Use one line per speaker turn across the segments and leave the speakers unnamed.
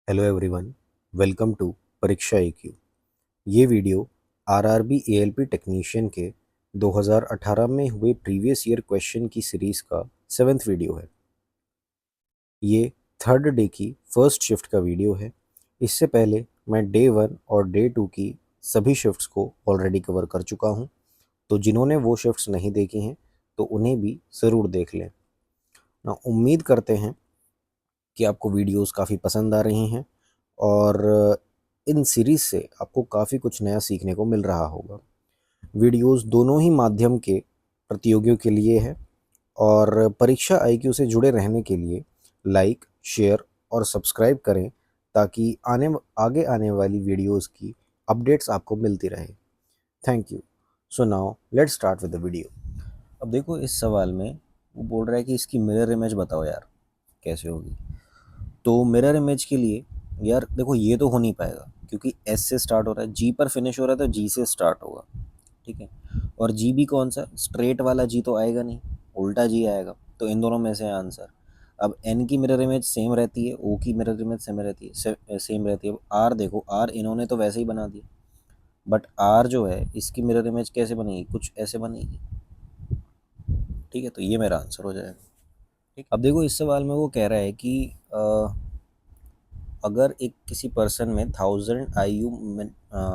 Hello everyone, welcome to परीक्षा IQ। ये video RRB ALP technician के 2018 में हुए प्रीवियस ईयर क्वेश्चन की सीरीज़ का 7th वीडियो है। ये थर्ड डे की फर्स्ट शिफ्ट का वीडियो है। इससे पहले मैं डे 1 और डे 2 की सभी शिफ्ट्स को ऑलरेडी कवर कर चुका हूँ, तो जिन्होंने वो शिफ्ट्स नहीं देखी हैं तो उन्हें भी ज़रूर देख लें ना। उम्मीद करते हैं कि आपको वीडियोस काफ़ी पसंद आ रही हैं और इन सीरीज़ से आपको काफ़ी कुछ नया सीखने को मिल रहा होगा। वीडियोस दोनों ही माध्यम के प्रतियोगियों के लिए है और परीक्षा IQ से जुड़े रहने के लिए लाइक, शेयर और सब्सक्राइब करें ताकि आगे आने वाली वीडियोस की अपडेट्स आपको मिलती रहे। Thank you. So now let's start with the video. अब देखो, इस सवाल में वो बोल रहा है कि इसकी मिरर इमेज बताओ यार, कैसे होगी। तो मिरर इमेज के लिए यार देखो, ये तो हो नहीं पाएगा क्योंकि एस से स्टार्ट हो रहा है, जी पर फिनिश हो रहा है तो जी से स्टार्ट होगा, ठीक है। और जी भी कौन सा, स्ट्रेट वाला जी तो आएगा नहीं, उल्टा जी आएगा। तो इन दोनों में से आंसर। अब एन की मिरर इमेज सेम रहती है, ओ की मिरर इमेज सेम रहती है, सेम रहती है। अब आर देखो, आर इन्होंने तो वैसे ही बना दिया, बट आर जो है इसकी मिरर इमेज कैसे बनेगी, कुछ ऐसे बनेगी, ठीक है। तो ये मेरा आंसर हो जाएगा, ठीक। अब देखो, इस सवाल में वो कह रहा है कि अगर एक किसी पर्सन में 1000 IU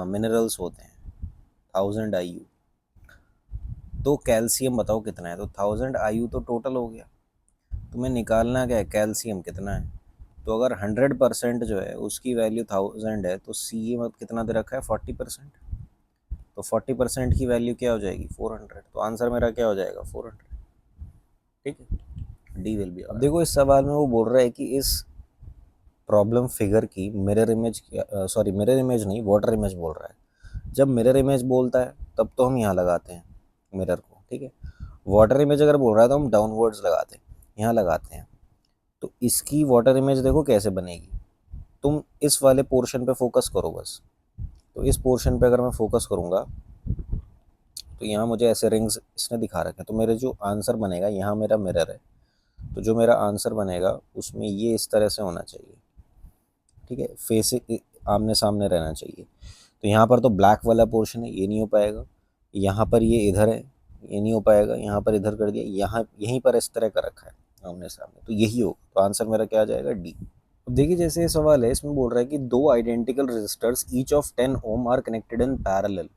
मिनरल्स होते हैं, 1000 IU, तो कैल्शियम बताओ कितना है। तो 1000 IU तो टोटल हो गया, तुम्हें निकालना क्या है, कैल्शियम कितना है। तो अगर 100% जो है उसकी वैल्यू 1000 है तो सी में कितना दे रखा है, 40%। तो 40% की वैल्यू क्या हो जाएगी, 400। तो आंसर मेरा क्या हो जाएगा, 400, ठीक है। D will be. अब देखो, इस सवाल में वो बोल रहा है कि इस प्रॉब्लम फिगर की mirror image, sorry mirror image नहीं, वाटर इमेज बोल रहा है। जब मिरर इमेज बोलता है तब तो हम यहाँ लगाते हैं मिरर को, ठीक है। वाटर इमेज अगर बोल रहा है तो हम डाउनवर्ड्स लगाते हैं, यहाँ लगाते हैं। तो इसकी वाटर इमेज देखो कैसे बनेगी। तुम इस वाले पोर्शन पे फोकस करो बस। तो इस पोर्शन पे अगर मैं फोकस करूँगा तो यहाँ मुझे ऐसे रिंग्स इसने दिखा रखे हैं। तो मेरे जो आंसर बनेगा, यहाँ मेरा मिरर है, तो जो मेरा आंसर बनेगा उसमें ये इस तरह से होना चाहिए, ठीक है। फेस आमने सामने रहना चाहिए। तो यहाँ पर तो ब्लैक वाला पोर्शन है, ये नहीं हो पाएगा। यहाँ पर ये इधर है, ये नहीं हो पाएगा। यहाँ पर इधर कर दिया, यहाँ यहीं पर इस तरह का रखा है आमने सामने, तो यही होगा। तो आंसर मेरा क्या आ जाएगा, डी। अब देखिए, जैसे ये सवाल है, इसमें बोल रहा है कि दो identical resistors each of 10 ohm are connected in parallel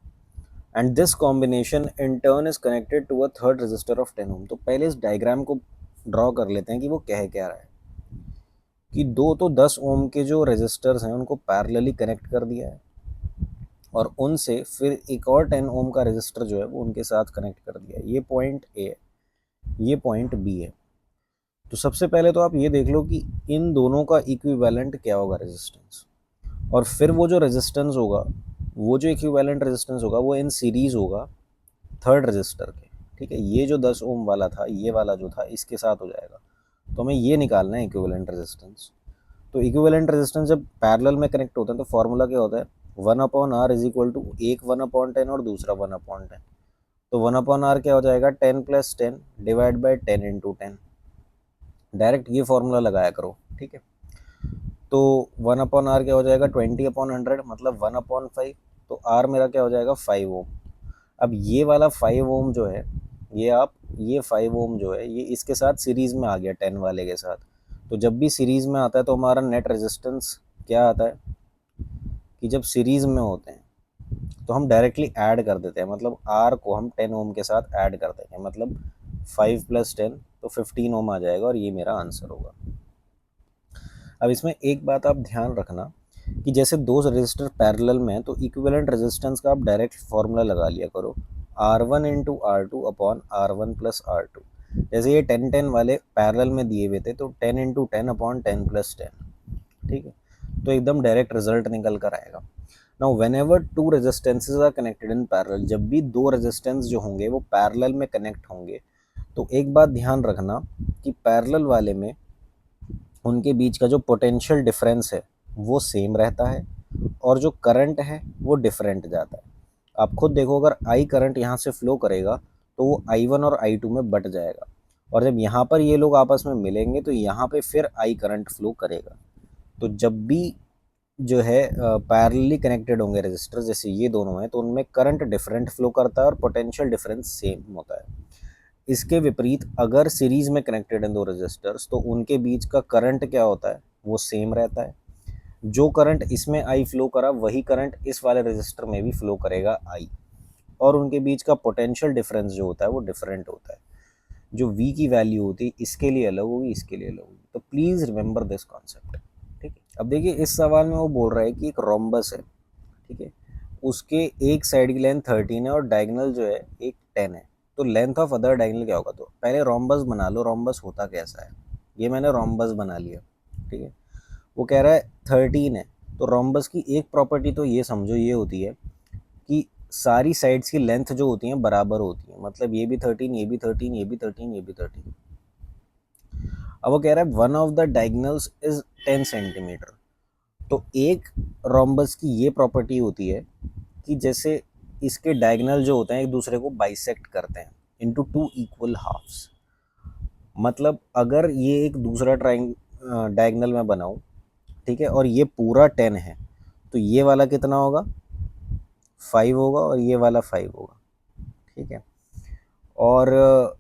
and this combination in turn is connected to a third resistor of 10 ohm. तो पहले इस डायग्राम को ड्रॉ कर लेते हैं कि वो कह क्या रहा है। कि दो तो 10 ओम के जो रेजिस्टर्स हैं उनको पैरेलली कनेक्ट कर दिया है और उनसे फिर एक और 10 ओम का रेजिस्टर जो है वो उनके साथ कनेक्ट कर दिया है। ये पॉइंट ए है, ये पॉइंट बी है। तो सबसे पहले तो आप ये देख लो कि इन दोनों का इक्विवेलेंट क्या होगा, रेजिस्टेंस। और फिर वो जो रेजिस्टेंस होगा, वो जो इक्विवेलेंट रेजिस्टेंस होगा वो इन सीरीज होगा थर्ड रेजिस्टर के, ठीक है। ये जो 10 ओम वाला था, ये वाला जो था, इसके साथ हो जाएगा। तो हमें ये निकालना है इक्विवेलेंट रेजिस्टेंस। तो इक्विवेलेंट रेजिस्टेंस जब पैरेलल में कनेक्ट होते हैं तो फॉर्मूला क्या होता है, 1/r इज इक्वल टू एक 1/10 और दूसरा 1/10। तो 1/r क्या हो जाएगा, 10 + 10 डिवाइड बाई 10 × 10। डायरेक्ट ये फॉर्मूला लगाया करो, ठीक है। तो 1/r क्या हो जाएगा, 20/100 मतलब 1/5। तो r मेरा क्या हो जाएगा, 5 ओम। अब ये वाला 5 ओम जो है, ये 5 ओम जो है ये इसके साथ सीरीज में आ गया 10 वाले के साथ। तो जब भी सीरीज में आता है तो हमारा नेट रेजिस्टेंस क्या आता है कि जब सीरीज में होते हैं तो हम डायरेक्टली ऐड कर देते हैं, मतलब आर को हम 10 ओम के साथ ऐड कर देंगे, मतलब 5 + 10 तो 15 ओम आ जाएगा और ये मेरा आंसर होगा। अब इसमें एक बात आप ध्यान रखना कि जैसे दो रेजिस्टर पैरेलल में हैं तो इक्विवेलेंट रेजिस्टेंस का आप डायरेक्ट फार्मूला लगा लिया करो, R1 × R2 upon R1 + R2। जैसे ये 10-10 वाले पैरेलल में दिए हुए थे तो 10 × 10 अपॉन 10 + 10, ठीक है। तो एकदम डायरेक्ट रिजल्ट निकल कर आएगा। Now whenever two resistances are connected in parallel, जब भी दो रेजिस्टेंस जो होंगे वो पैरेलल में कनेक्ट होंगे तो एक बात ध्यान रखना कि पैरेलल वाले में उनके बीच का जो पोटेंशियल डिफरेंस है वो सेम रहता है और जो करंट है वो डिफरेंट जाता है। आप खुद देखो, अगर आई करंट यहाँ से फ्लो करेगा तो वो I1 और I2 में बट जाएगा, और जब यहाँ पर ये लोग आपस में मिलेंगे तो यहाँ पे फिर आई करंट फ्लो करेगा। तो जब भी जो है पैरेलली कनेक्टेड होंगे रेजिस्टर, जैसे ये दोनों हैं, तो उनमें करंट डिफरेंट फ्लो करता है और पोटेंशियल डिफरेंस सेम होता है। इसके विपरीत अगर सीरीज में कनेक्टेड हैं दो रेजिस्टर्स, तो उनके बीच का करंट क्या होता है, वो सेम रहता है। जो करंट इसमें आई फ्लो करा वही करंट इस वाले रेजिस्टर में भी फ्लो करेगा आई, और उनके बीच का पोटेंशियल डिफरेंस जो होता है वो डिफरेंट होता है। जो V की वैल्यू होती है इसके लिए अलग होगी, इसके लिए अलग होगी। तो प्लीज़ रिमेंबर दिस कॉन्सेप्ट। ठीक है, अब देखिए इस सवाल में वो बोल रहा है कि एक रोम्बस है, ठीक है, उसके एक साइड की लेंथ 13 है और डायगोनल जो है एक 10 है। तो लेंथ ऑफ अदर डायगोनल क्या होगा, तो पहले रोम्बस बना लो, रोम्बस होता कैसा है। ये मैंने रोम्बस बना लिया, ठीक है। वो कह रहा है 13 है, तो रोम्बस की एक प्रॉपर्टी तो ये समझो ये होती है कि सारी साइड्स की लेंथ जो होती हैं बराबर होती हैं, मतलब ये भी 13, ये भी 13, ये भी 13, ये भी 13। अब वो कह रहा है one of the diagonals is 10 centimetre. तो एक रोम्बस की ये प्रॉपर्टी होती है कि जैसे इसके डायगोनल जो होते हैं एक दूसरे को बाइसेक्ट करते हैं इनटू टू इक्वल हाफ्स। मतलब अगर ये एक दूसरा डायगोनल मैं बनाऊं, ठीक है, और ये पूरा 10 है, तो ये वाला कितना होगा, 5 होगा, और ये वाला 5 होगा, ठीक है। और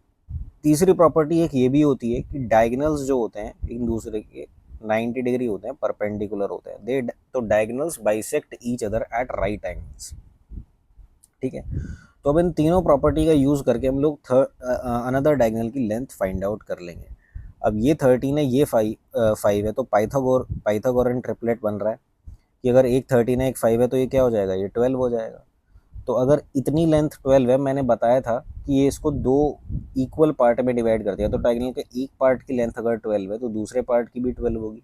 तीसरी प्रॉपर्टी एक ये भी होती है कि डायगोनल्स जो होते हैं एक दूसरे के 90 डिग्री होते हैं, परपेंडिकुलर होते हैं, दे तो diagonals bisect each other at right angles, ठीक है। तो अब इन तीनों प्रॉपर्टी का यूज़ करके हम लोग अनदर डायगोनल की लेंथ फाइंड आउट कर लेंगे। अब ये 13 है, ये 5 है, तो पाइथागोरन ट्रिपलेट बन रहा है कि अगर एक 13 है एक 5 है तो ये क्या हो जाएगा, ये 12 हो जाएगा। तो अगर इतनी लेंथ 12 है, मैंने बताया था कि ये इसको दो इक्वल पार्ट में डिवाइड कर दिया, तो डायगोनल के एक पार्ट की लेंथ अगर 12 है तो दूसरे पार्ट की भी 12 होगी।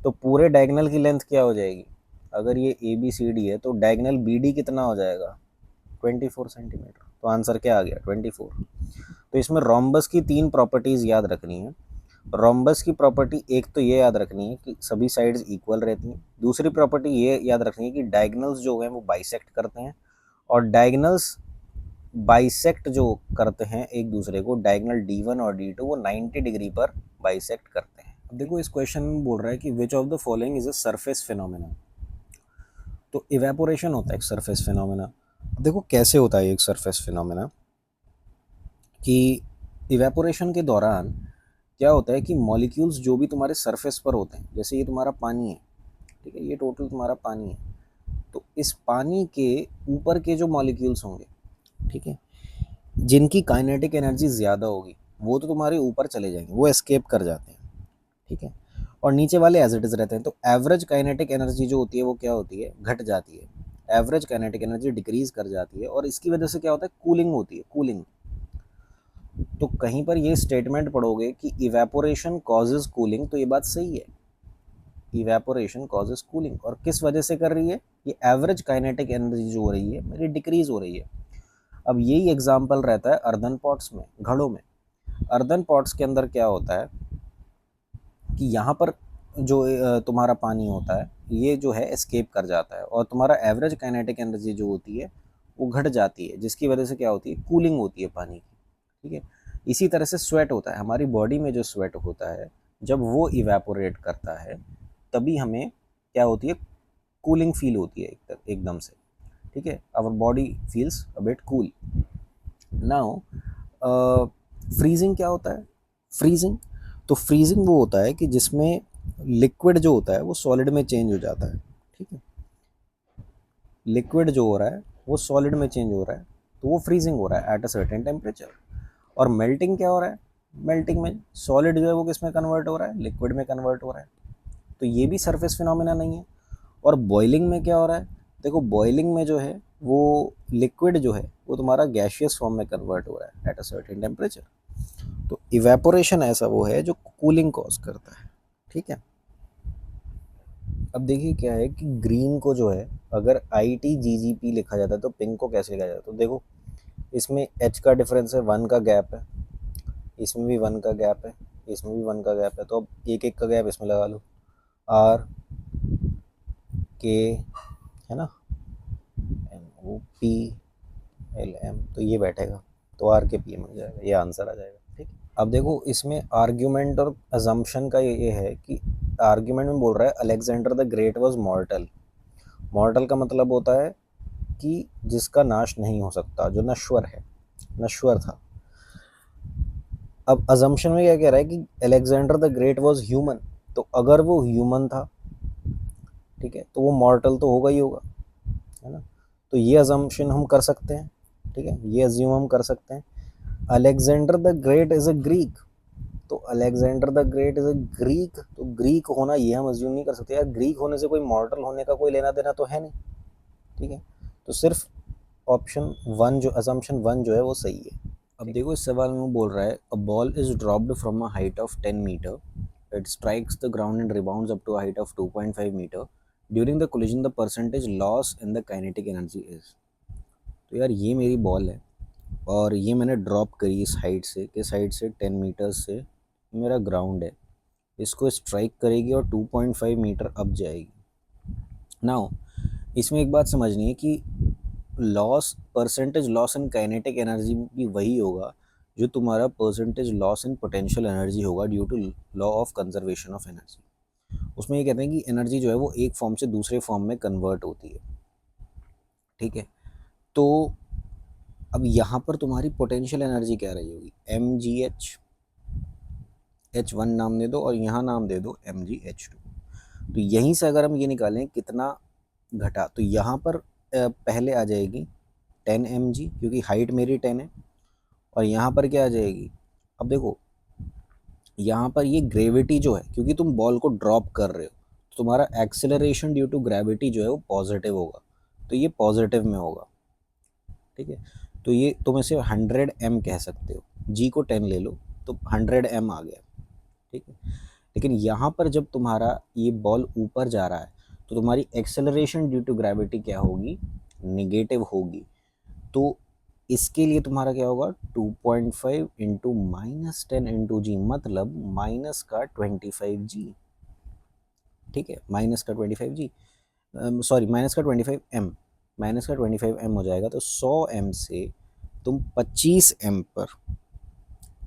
तो पूरे डायगोनल की लेंथ क्या हो जाएगी, अगर ये ए बी सी डी है तो डायगोनल बी डी कितना हो जाएगा, 24 सेंटीमीटर। तो आंसर क्या आ गया, 24। तो इसमें रोम्बस की तीन प्रॉपर्टीज़ याद रखनी है। रोम्बस की प्रॉपर्टी एक तो ये याद रखनी है कि सभी साइड्स इक्वल रहती हैं, दूसरी प्रॉपर्टी ये याद रखनी है कि डायगोनल्स जो हैं वो बाइसेक्ट करते हैं, और डायगोनल्स बाइसेक्ट जो करते हैं एक दूसरे को, डायगोनल D1 और D2 वो 90 डिग्री पर बाइसेक्ट करते हैं। अब देखो इस क्वेश्चन में बोल रहा है कि विच of the following is a surface phenomena. तो इवेपोरेशन होता है एक सरफेस फिनोमेना। देखो कैसे होता है एक सरफेस फिनोमेना, कि इवेपोरेशन के दौरान क्या होता है कि मॉलिक्यूल्स जो भी तुम्हारे सरफेस पर होते हैं, जैसे ये तुम्हारा पानी है, ठीक है, ये टोटल तुम्हारा पानी है, तो इस पानी के ऊपर के जो मॉलिक्यूल्स होंगे, ठीक है, जिनकी काइनेटिक एनर्जी ज़्यादा होगी वो तो तुम्हारे ऊपर चले जाएंगे, वो एस्केप कर जाते हैं, ठीक है, और नीचे वाले एज इट इज़ रहते हैं। तो एवरेज काइनेटिक एनर्जी जो होती है वो क्या होती है, घट जाती है, एवरेज काइनेटिक एनर्जी डिक्रीज कर जाती है, और इसकी वजह से क्या होता है, कूलिंग होती है, कूलिंग। तो कहीं पर ये स्टेटमेंट पढ़ोगे कि इवेपोरेशन कॉजेज कूलिंग, तो ये बात सही है, इवेपोरेशन कॉजेज कूलिंग, और किस वजह से कर रही है, ये एवरेज काइनेटिक एनर्जी जो हो रही है मेरी डिक्रीज हो रही है। अब यही एग्जाम्पल रहता है अर्दन पॉट्स में, घड़ों में। अर्दन पॉट्स के अंदर क्या होता है कि यहाँ पर जो तुम्हारा पानी होता है ये जो है एस्केप कर जाता है, और तुम्हारा एवरेज काइनेटिक एनर्जी जो होती है वो घट जाती है, जिसकी वजह से क्या होती है, कूलिंग होती है पानी की, ठीक है। इसी तरह से स्वेट होता है, हमारी बॉडी में जो स्वेट होता है जब वो इवेपोरेट करता है तभी हमें क्या होती है, कूलिंग फील होती है एकदम से, ठीक है, our body feels a bit cool. Now freezing क्या होता है, फ्रीजिंग, तो फ्रीजिंग वो होता है कि जिसमें लिक्विड जो होता है वो सॉलिड में चेंज हो जाता है, ठीक है, लिक्विड जो हो रहा है वो सॉलिड में चेंज हो रहा है, तो वो फ्रीजिंग हो रहा है एट अ सर्टेन टेम्परेचर। और मेल्टिंग क्या हो रहा है, मेल्टिंग में सॉलिड जो है वो किस में कन्वर्ट हो रहा है, लिक्विड में कन्वर्ट हो रहा है, तो ये भी सरफेस फिनोमेना नहीं है। और बॉइलिंग में क्या हो रहा है, देखो बॉइलिंग में जो है वो लिक्विड जो है वो तुम्हारा गैशियस फॉर्म में कन्वर्ट हो रहा है एट अ सर्टेन टेम्परेचर। तो इवेपोरेशन ऐसा वो है जो कूलिंग कॉज करता है, ठीक है। अब देखिए क्या है कि ग्रीन को जो है अगर ITGGP लिखा जाता है तो पिंक को कैसे लिखा जाता है, तो देखो इसमें H का डिफरेंस है, 1 का गैप है, इसमें भी 1 का गैप है, इसमें भी 1 का गैप है, तो अब एक एक का गैप इसमें लगा लो, RK, है ना, MOPLM, तो ये बैठेगा, तो RKPM हो जाएगा, ये आंसर आ जाएगा, ठीक है। अब देखो इसमें आर्ग्यूमेंट और अजम्पशन का ये है कि आर्ग्यूमेंट में बोल रहा है अलेक्जेंडर द ग्रेट वाज मॉर्टल। मॉर्टल का मतलब होता है कि जिसका नाश नहीं हो सकता, जो नश्वर है, नश्वर था। अब अजम्पशन में क्या कह रहा है कि Alexander the great was human, तो अगर वो ह्यूमन था, ठीक है, तो वो मॉर्टल तो होगा ही होगा, है ना। तो ये अजम्पशन हम कर सकते हैं, ठीक है, ये अज्यूम हम कर सकते हैं। Alexander the great is a Greek, तो Alexander the great is a Greek, तो ग्रीक होना ये हम अज्यूम नहीं कर सकते यार, ग्रीक होने से कोई मॉर्टल होने का कोई लेना देना तो है नहीं, ठीक है। तो सिर्फ ऑप्शन वन जो अजम्पशन वन जो है वो सही है। अब देखो इस सवाल में वो बोल रहा है a ball is dropped from a height of 10 metre, it strikes the ground and rebounds up to a height of 2.5 metre, during the collision the percentage loss in the kinetic energy is. तो यार ये मेरी ball है और ये मैंने drop करी इस हाइट से, किस हाइट से, 10 मीटर से, मेरा ग्राउंड है, इसको स्ट्राइक करेगी और 2.5 मीटर अप जाएगी। नाउ इसमें एक बात समझनी है कि loss, percentage loss in kinetic energy भी वही होगा जो तुम्हारा percentage loss in potential energy होगा due to law of conservation of energy. उसमें ये कहते हैं कि एनर्जी जो है वो एक फॉर्म से दूसरे फॉर्म में कन्वर्ट होती है, ठीक है। तो अब यहाँ पर तुम्हारी पोटेंशियल एनर्जी क्या रही होगी, एम जी एच वन नाम दे दो और यहाँ नाम दे दो एम जी एच टू। तो यहीं से अगर हम ये निकालें कितना घटा, तो यहाँ पर पहले आ जाएगी 10 एम जी, क्योंकि हाइट मेरी 10 है, और यहाँ पर क्या आ जाएगी, अब देखो यहाँ पर ये ग्रेविटी जो है, क्योंकि तुम बॉल को ड्रॉप कर रहे हो, तो तुम्हारा एक्सेलरेशन ड्यू टू ग्रेविटी जो है वो पॉजिटिव होगा, तो ये पॉजिटिव में होगा, ठीक है। तो ये तुम इसे 100 एम कह सकते हो, जी को 10 ले लो तो 100 एम आ गया, ठीक है। लेकिन यहाँ पर जब तुम्हारा ये बॉल ऊपर जा रहा है तो तुम्हारी एक्सेलरेशन ड्यू टू ग्रेविटी क्या होगी, निगेटिव होगी। तो इसके लिए तुम्हारा क्या होगा, 2.5 इंटू -10 इंटू जी, मतलब माइनस का 25 जी, ठीक है, माइनस का 25 जी, सॉरी माइनस का 25 एम, माइनस का 25 एम हो जाएगा। तो 100 एम से तुम 25 एम पर,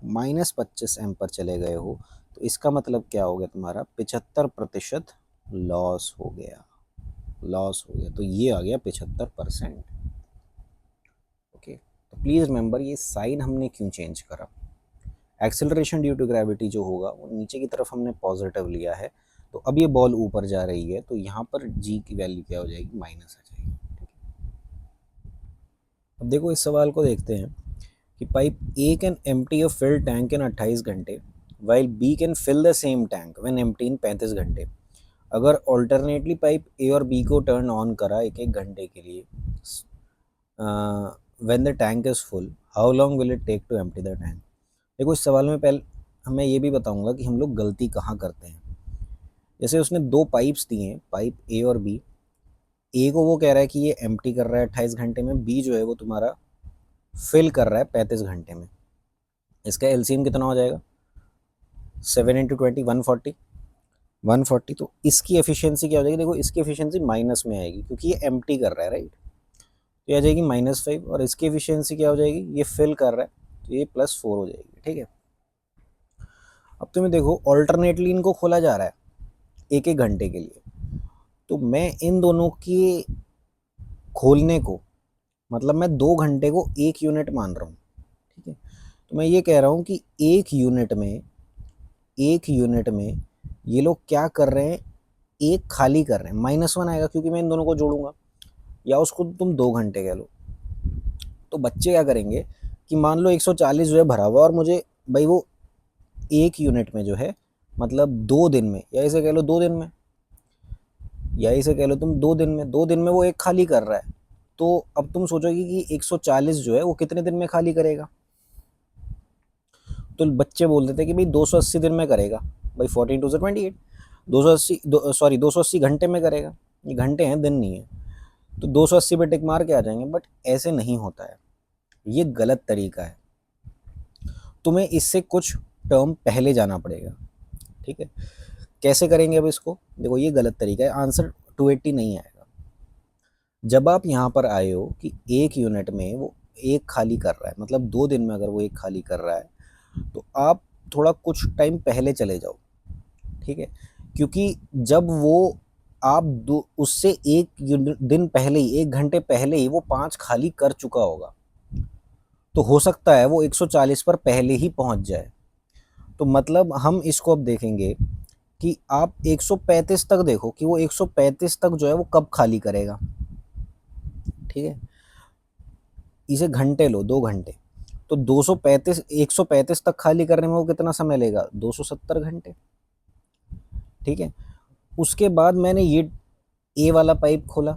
-25 एम पर चले गए हो, तो इसका मतलब क्या हो गया, तुम्हारा 75% लॉस हो गया, लॉस हो गया। तो ये आ गया 75%, ओके। तो प्लीज़ रिमेंबर ये साइन हमने क्यों चेंज करा, एक्सेलरेशन ड्यू टू ग्रेविटी जो होगा वो नीचे की तरफ हमने पॉजिटिव लिया है, तो अब ये बॉल ऊपर जा रही है, तो यहाँ पर जी की वैल्यू क्या हो जाएगी, माइनस आ जाएगी, ठीक है। अब देखो इस सवाल को देखते हैं कि pipe A can empty a fill tank in 28 घंटे while B can fill the same tank when empty in 35 घंटे। अगर ऑल्टरनेटली पाइप ए और बी को टर्न ऑन करा एक एक घंटे के लिए, when the tank is full, how long will it take to empty the tank. देखो इस सवाल में पहले मैं ये भी बताऊंगा कि हम लोग गलती कहाँ करते हैं। जैसे उसने दो पाइप्स दिए हैं, पाइप ए और बी, ए को वो कह रहा है कि ये एम्प्टी कर रहा है 28 घंटे में, बी जो है वो तुम्हारा फिल कर रहा है 35 घंटे में। इसका एलसीएम कितना हो जाएगा, 7 इंटू 20 140, 140। तो इसकी एफिशिएंसी क्या हो जाएगी, देखो इसकी एफिशिएंसी माइनस में आएगी क्योंकि ये एम्प्टी कर रहा है, राइट। तो ये आ जाएगी -5, और इसकी एफिशिएंसी क्या हो जाएगी, ये फिल कर रहा है, तो ये +4 हो जाएगी, ठीक है। अब तुम्हें देखो ऑल्टरनेटली इनको खोला जा रहा है एक एक घंटे के लिए, तो मैं इन दोनों के खोलने को, मतलब मैं 2 घंटे को 1 यूनिट मान रहा हूँ, ठीक है। तो मैं ये कह रहा हूँ कि 1 यूनिट में ये लोग क्या कर रहे हैं, एक खाली कर रहे हैं, -1 आएगा क्योंकि मैं इन दोनों को जोड़ूंगा, या उसको तुम 2 घंटे कह लो। तो बच्चे क्या करेंगे कि मान लो 140 जो है भरा हुआ, और मुझे भाई वो 1 यूनिट में जो है, मतलब 2 दिन में, या इसे कह लो 2 दिन में, या इसे कह लो तुम 2 दिन में, 2 दिन में वो एक खाली कर रहा है। तो अब तुम सोचोगे कि 140 जो है वो कितने दिन में खाली करेगा, तो बच्चे बोल देते कि भाई 280 दिन में करेगा, भाई 14 2 28, 280 सॉरी 280 घंटे में करेगा, ये घंटे हैं, दिन नहीं है। तो 280 पे टिक मार के आ जाएंगे, बट ऐसे नहीं होता है, ये गलत तरीका है। तुम्हें इससे कुछ टर्म पहले जाना पड़ेगा, ठीक है। कैसे करेंगे अब इसको, देखो ये गलत तरीका है, आंसर 280 नहीं आएगा। जब आप यहाँ पर आए हो कि 1 यूनिट में वो एक खाली कर रहा है, मतलब 2 दिन में अगर वो एक खाली कर रहा है, तो आप थोड़ा कुछ टाइम पहले चले जाओ, ठीक है, क्योंकि जब वो आप उससे एक दिन पहले ही, 1 घंटे पहले ही वो 5 खाली कर चुका होगा, तो हो सकता है वो 140 पर पहले ही पहुंच जाए। तो मतलब हम इसको अब देखेंगे कि आप 135 तक देखो कि वो 135 तक जो है वो कब खाली करेगा, ठीक है। इसे घंटे लो, 2 घंटे, तो 235 135 तक खाली करने में वो कितना समय लेगा, 270 घंटे, ठीक है। उसके बाद मैंने ये ए वाला पाइप खोला,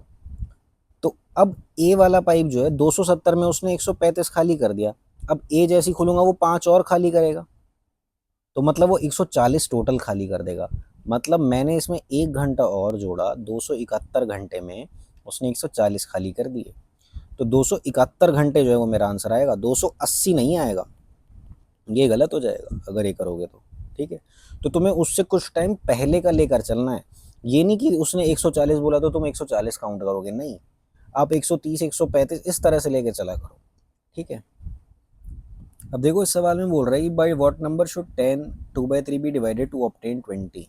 तो अब ए वाला पाइप जो है 270 में उसने 135 खाली कर दिया, अब ए जैसी खोलूंगा वो 5 और खाली करेगा, तो मतलब वो 140 टोटल खाली कर देगा। मतलब मैंने इसमें 1 घंटा और जोड़ा, 271 घंटे में उसने 140 खाली कर दिए, तो 271 घंटे जो है वो मेरा आंसर आएगा, 280 नहीं आएगा, ये गलत हो जाएगा अगर ये करोगे तो, ठीक है। तो तुम्हें उससे कुछ टाइम पहले का लेकर चलना है, ये नहीं कि उसने 140 बोला तो तुम 140 काउंट करोगे, नहीं, आप 130 135 इस तरह से लेकर चला करो, ठीक है। अब देखो इस सवाल में बोल रहा है कि by what number should 10 2/3 be divided to obtain 20।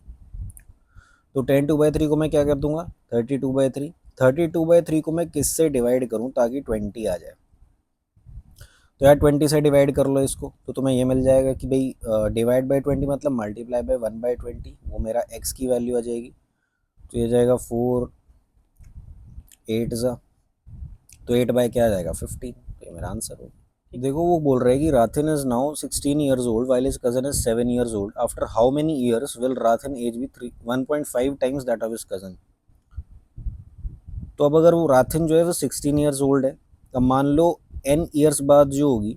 तो 10 2/3 को मैं क्या कर दूंगा, 32/3, 32/3 को मैं किससे डिवाइड करूं ताकि 20 आ जाए, तो यार 20 से डिवाइड कर लो इसको, तो तुम्हें ये मिल जाएगा कि भाई डिवाइड बाई 20 मतलब मल्टीप्लाई बाई 1/20, वो मेरा x की वैल्यू आ जाएगी, तो ये जाएगा 4 8 ज़ा, तो 8 बाय क्या आ जाएगा 15, तो ये मेरा आंसर होगा। देखो वो बोल रहे हैं कि Rathin is now 16 years old while his cousin is 7 years old, after how many years will Rathin age be 1.5 times that of his cousin. तो अब अगर वो राथिन जो है वो 16 ईयर्स ओल्ड है, अब मान लो n ईयर्स बाद जो होगी,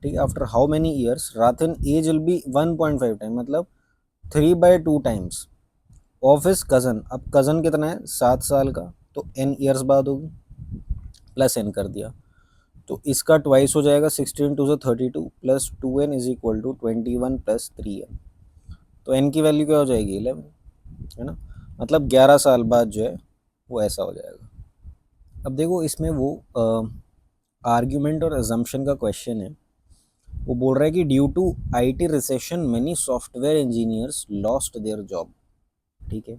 ठीक है, after how many years Rathin age will be 1.5 time, मतलब 3/2 टाइम्स ऑफ हिज कज़न। अब कज़न कितना है 7 साल का, तो n ईयर्स बाद होगी, प्लस n कर दिया, तो इसका ट्वाइस हो जाएगा, 16 2 32 plus 2n is equal to 21 plus 3n, तो n की वैल्यू क्या हो जाएगी 11, है ना, मतलब 11 साल बाद जो है वो ऐसा हो जाएगा। अब देखो इसमें वो आर्ग्यूमेंट और अजम्पशन का क्वेश्चन है, वो बोल रहा है कि due to IT recession many software engineers lost their job, ठीक है।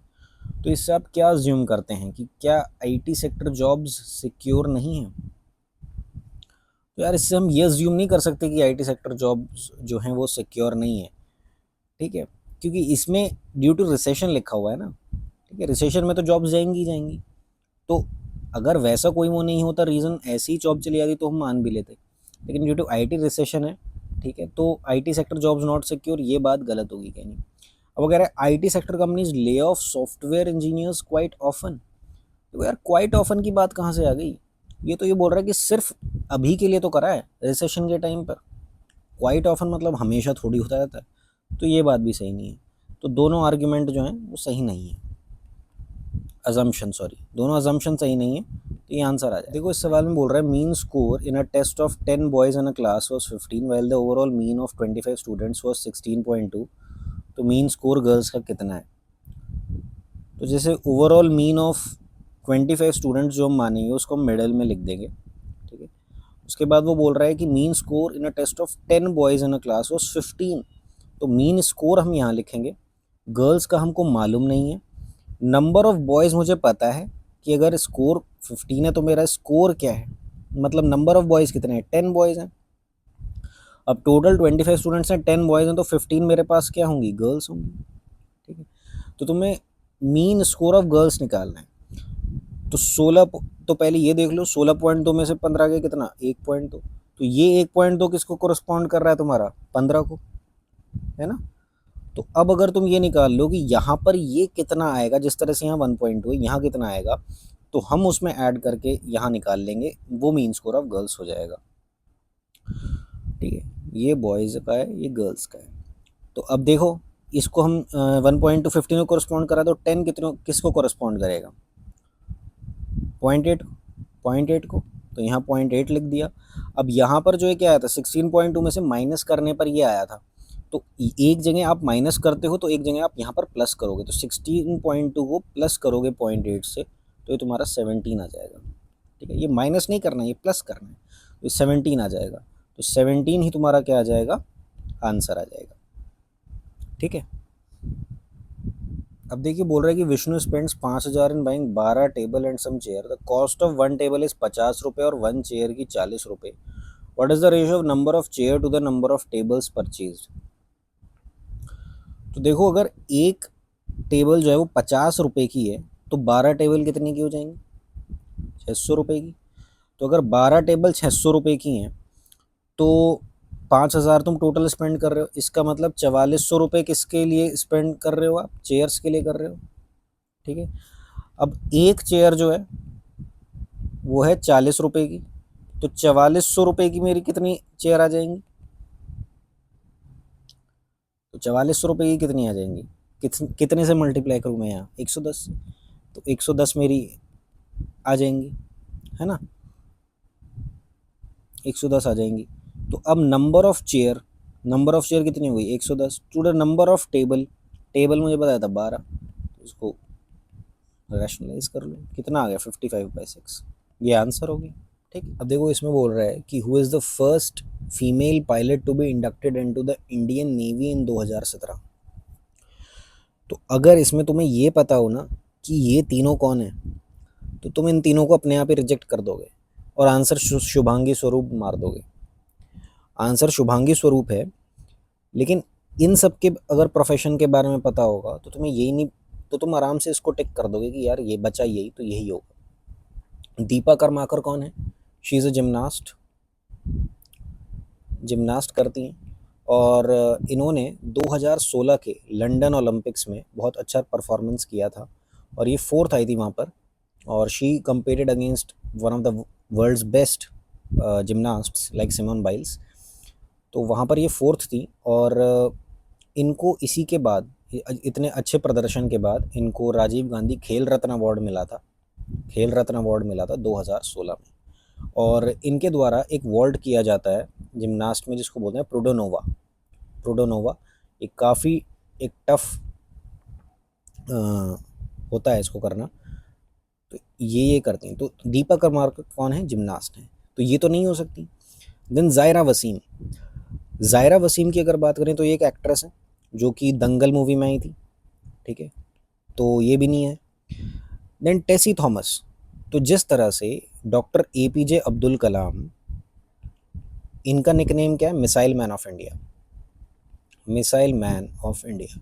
तो इससे आप क्या अज्यूम करते हैं कि क्या आईटी सेक्टर जॉब्स सिक्योर नहीं है, तो यार इससे हम ये अज्यूम नहीं कर सकते कि आईटी सेक्टर जॉब्स जो हैं वो सिक्योर नहीं है, ठीक है, क्योंकि इसमें ड्यू टू रिसेशन लिखा हुआ है ना, ठीक है, रिसेशन में तो जॉब्स जाएंगी ही जाएंगी, तो अगर वैसा कोई वो नहीं होता रीज़न, ऐसी ही जॉब चली जाती तो हम मान भी लेते, लेकिन ड्यू टू आईटी रिसेशन है, ठीक है, तो IT sector jobs not secure, ये बात गलत होगी कहीं। अब अगर IT sector companies lay off software engineers quite often, तो यार क्वाइट ऑफन की बात कहाँ से आ गई, ये तो ये बोल रहा है कि सिर्फ अभी के लिए तो करा है रिसेशन के टाइम पर, क्वाइट ऑफन मतलब हमेशा थोड़ी होता रहता है, तो ये बात भी सही नहीं है, तो दोनों आर्ग्यूमेंट जो हैं वो सही नहीं है, अजम्पशन सॉरी, दोनों अजम्पशन सही नहीं है, तो ये आंसर आ जाए। देखो इस सवाल में बोल रहा है mean score in a test of 10 boys in a class was 15 while the overall mean of 25 students was 16.2, तो मीन स्कोर गर्ल्स का कितना है, तो जैसे ओवरऑल मीन ऑफ 25 स्टूडेंट्स जो हम मानेंगे उसको हम मिडल में लिख देंगे, ठीक है। उसके बाद वो बोल रहा है कि mean score in a test of 10 boys in a class was 15, तो मीन स्कोर हम यहाँ लिखेंगे, गर्ल्स का हमको मालूम नहीं है, नंबर ऑफ बॉयज़ मुझे पता है कि अगर स्कोर 15 है तो मेरा स्कोर क्या है, मतलब नंबर ऑफ बॉयज़ कितने हैं, 10 बॉयज़ हैं, अब टोटल 25 स्टूडेंट्स हैं, 10 बॉयज़ हैं, तो 15 मेरे पास क्या होंगी, गर्ल्स होंगी, ठीक है। तो तुम्हें मीन स्कोर ऑफ गर्ल्स निकालना है, तो 16, तो पहले ये देख लो 16.2 में से 15 के कितना 1.2, तो ये 1.2 किसको कोरस्पॉन्ड कर रहा है तुम्हारा 15 को, है ना। तो अब अगर तुम ये निकाल लो कि यहाँ पर ये कितना आएगा, जिस तरह से यहाँ 1.2 है, यहाँ कितना आएगा, तो हम उसमें ऐड करके यहाँ निकाल लेंगे, वो मीन स्कोर ऑफ गर्ल्स हो जाएगा, ठीक है। ये बॉयज़ का है, ये गर्ल्स का है, तो अब देखो इसको हम 1.2 15 को कोरस्पॉन्ड करा, तो 10 कितनों किसको कोरस्पॉन्ड करेगा, 0.8 0.8 को, तो यहाँ 0.8 लिख दिया। अब यहाँ पर जो है क्या आया था 16.2 में से माइनस करने पर ये आया था, तो एक जगह आप माइनस करते हो तो एक जगह आप यहाँ पर प्लस करोगे, तो 16.2 को प्लस करोगे 0.8 से, तो ये तुम्हारा 17 आ जाएगा, ठीक है। ये माइनस नहीं करना है, ये प्लस करना है, तो 17 आ जाएगा, तो 17 ही तुम्हारा क्या आ जाएगा आंसर आ जाएगा। ठीक है, अब देखिए बोल रहा है कि Vishnu spends 5,000 in buying 12 table and some chair, the cost of one table is 50 रुपये और वन चेयर की 40 रुपये, what is the ratio of number of chair to the number of tables purchase. तो देखो अगर एक टेबल जो है वो 50 रुपये की है तो 12 टेबल कितने की हो जाएंगी, 600 रुपये की। तो अगर 12 टेबल 600 रुपये की हैं तो 5,000 तुम टोटल स्पेंड कर रहे हो, इसका मतलब 4400 रुपये किसके लिए स्पेंड कर रहे हो आप, चेयर्स के लिए कर रहे हो। ठीक है, अब एक चेयर जो है वो है 40 रुपये की, तो 4400 रुपये की मेरी कितनी चेयर आ जाएंगी, तो 4400 रुपये की कितनी आ जाएंगी, कितने से मल्टीप्लाई करूँ मैं यहाँ, 110 से, तो 110 मेरी आ जाएंगी, है ना, 110 आ जाएंगी। तो अब नंबर ऑफ चेयर कितनी हो गई, 110, to the number of table मुझे बताया था 12, इसको रैशनलाइज कर लो, कितना आ गया 55/6, ये आंसर हो गया। ठीक, अब देखो इसमें बोल रहा है कि who is the first female pilot to be inducted into the Indian Navy in 2017। तो अगर इसमें तुम्हें ये पता हो ना कि ये तीनों कौन है तो तुम इन तीनों को अपने आप ही रिजेक्ट कर दोगे और आंसर शुभांगी स्वरूप मार दोगे। आंसर शुभांगी स्वरूप है, लेकिन इन सब के अगर प्रोफेशन के बारे में पता होगा तो तुम्हें यही नहीं, तो तुम आराम से इसको टिक कर दोगे कि यार ये बचा यही तो यही होगा। दीपा कर्माकर कौन है, शी इज़ अ जिमनास्ट करती हैं और इन्होंने 2016 के लंदन ओलंपिक्स में बहुत अच्छा परफॉर्मेंस किया था और ये फोर्थ आई थी वहाँ पर, और she competed against one of the world's best gymnasts like Simone Biles, तो वहाँ पर ये फोर्थ थी। और इनको इसी के बाद, इतने अच्छे प्रदर्शन के बाद इनको राजीव गांधी खेल रत्न अवार्ड मिला था, 2016 में। और इनके द्वारा एक वॉल्ट किया जाता है जिमनास्ट में जिसको बोलते हैं प्रोडोनोवा, एक काफ़ी एक टफ होता है इसको करना, तो ये करती हैं। तो दीपा कर्माकर कौन है, जिमनास्ट हैं, तो ये तो नहीं हो सकती। देन ज़ायरा वसीम की अगर बात करें तो ये एक एक्ट्रेस है जो कि दंगल मूवी में आई थी, ठीक है, तो ये भी नहीं है। देन टेसी थॉमस, तो जिस तरह से डॉक्टर APJ अब्दुल कलाम, इनका निकनेम क्या है, मिसाइल मैन ऑफ इंडिया,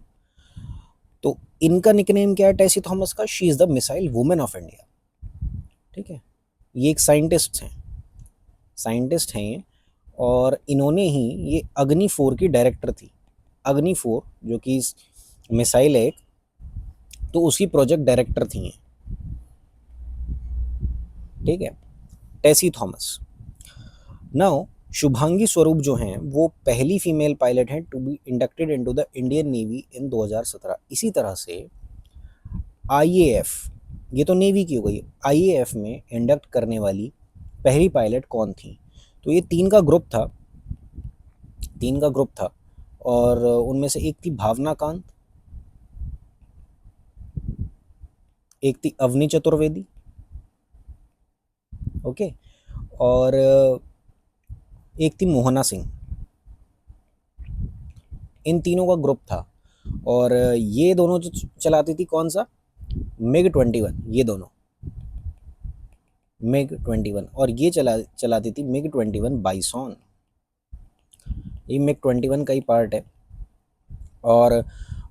तो इनका निकनेम क्या है टेसी थॉमस का, she is the missile women of India. ठीक है, ये एक साइंटिस्ट हैं और इन्होंने ही ये अग्नि 4 की डायरेक्टर थी। अग्नि 4 जो कि मिसाइल है, तो उसकी प्रोजेक्ट डायरेक्टर थी हैं। ठीक है, टेसी थॉमस। नाउ शुभांगी स्वरूप जो हैं वो पहली फीमेल पायलट हैं to be inducted into the Indian Navy in 2017। इसी तरह से IAF, ये तो नेवी की हो गई, IAF में इंडक्ट करने वाली पहली पायलट कौन थी, तो ये तीन का ग्रुप था और उनमें से एक थी भावना कांत, एक थी अवनी चतुर्वेदी, ओके, और एक थी मोहना सिंह। इन तीनों का ग्रुप था और ये दोनों जो चलाती थी कौन सा, MiG-21, ये दोनों MiG-21, और ये चलाती थी MiG-21 बाइसॉन, ये MiG-21 का ही पार्ट है। और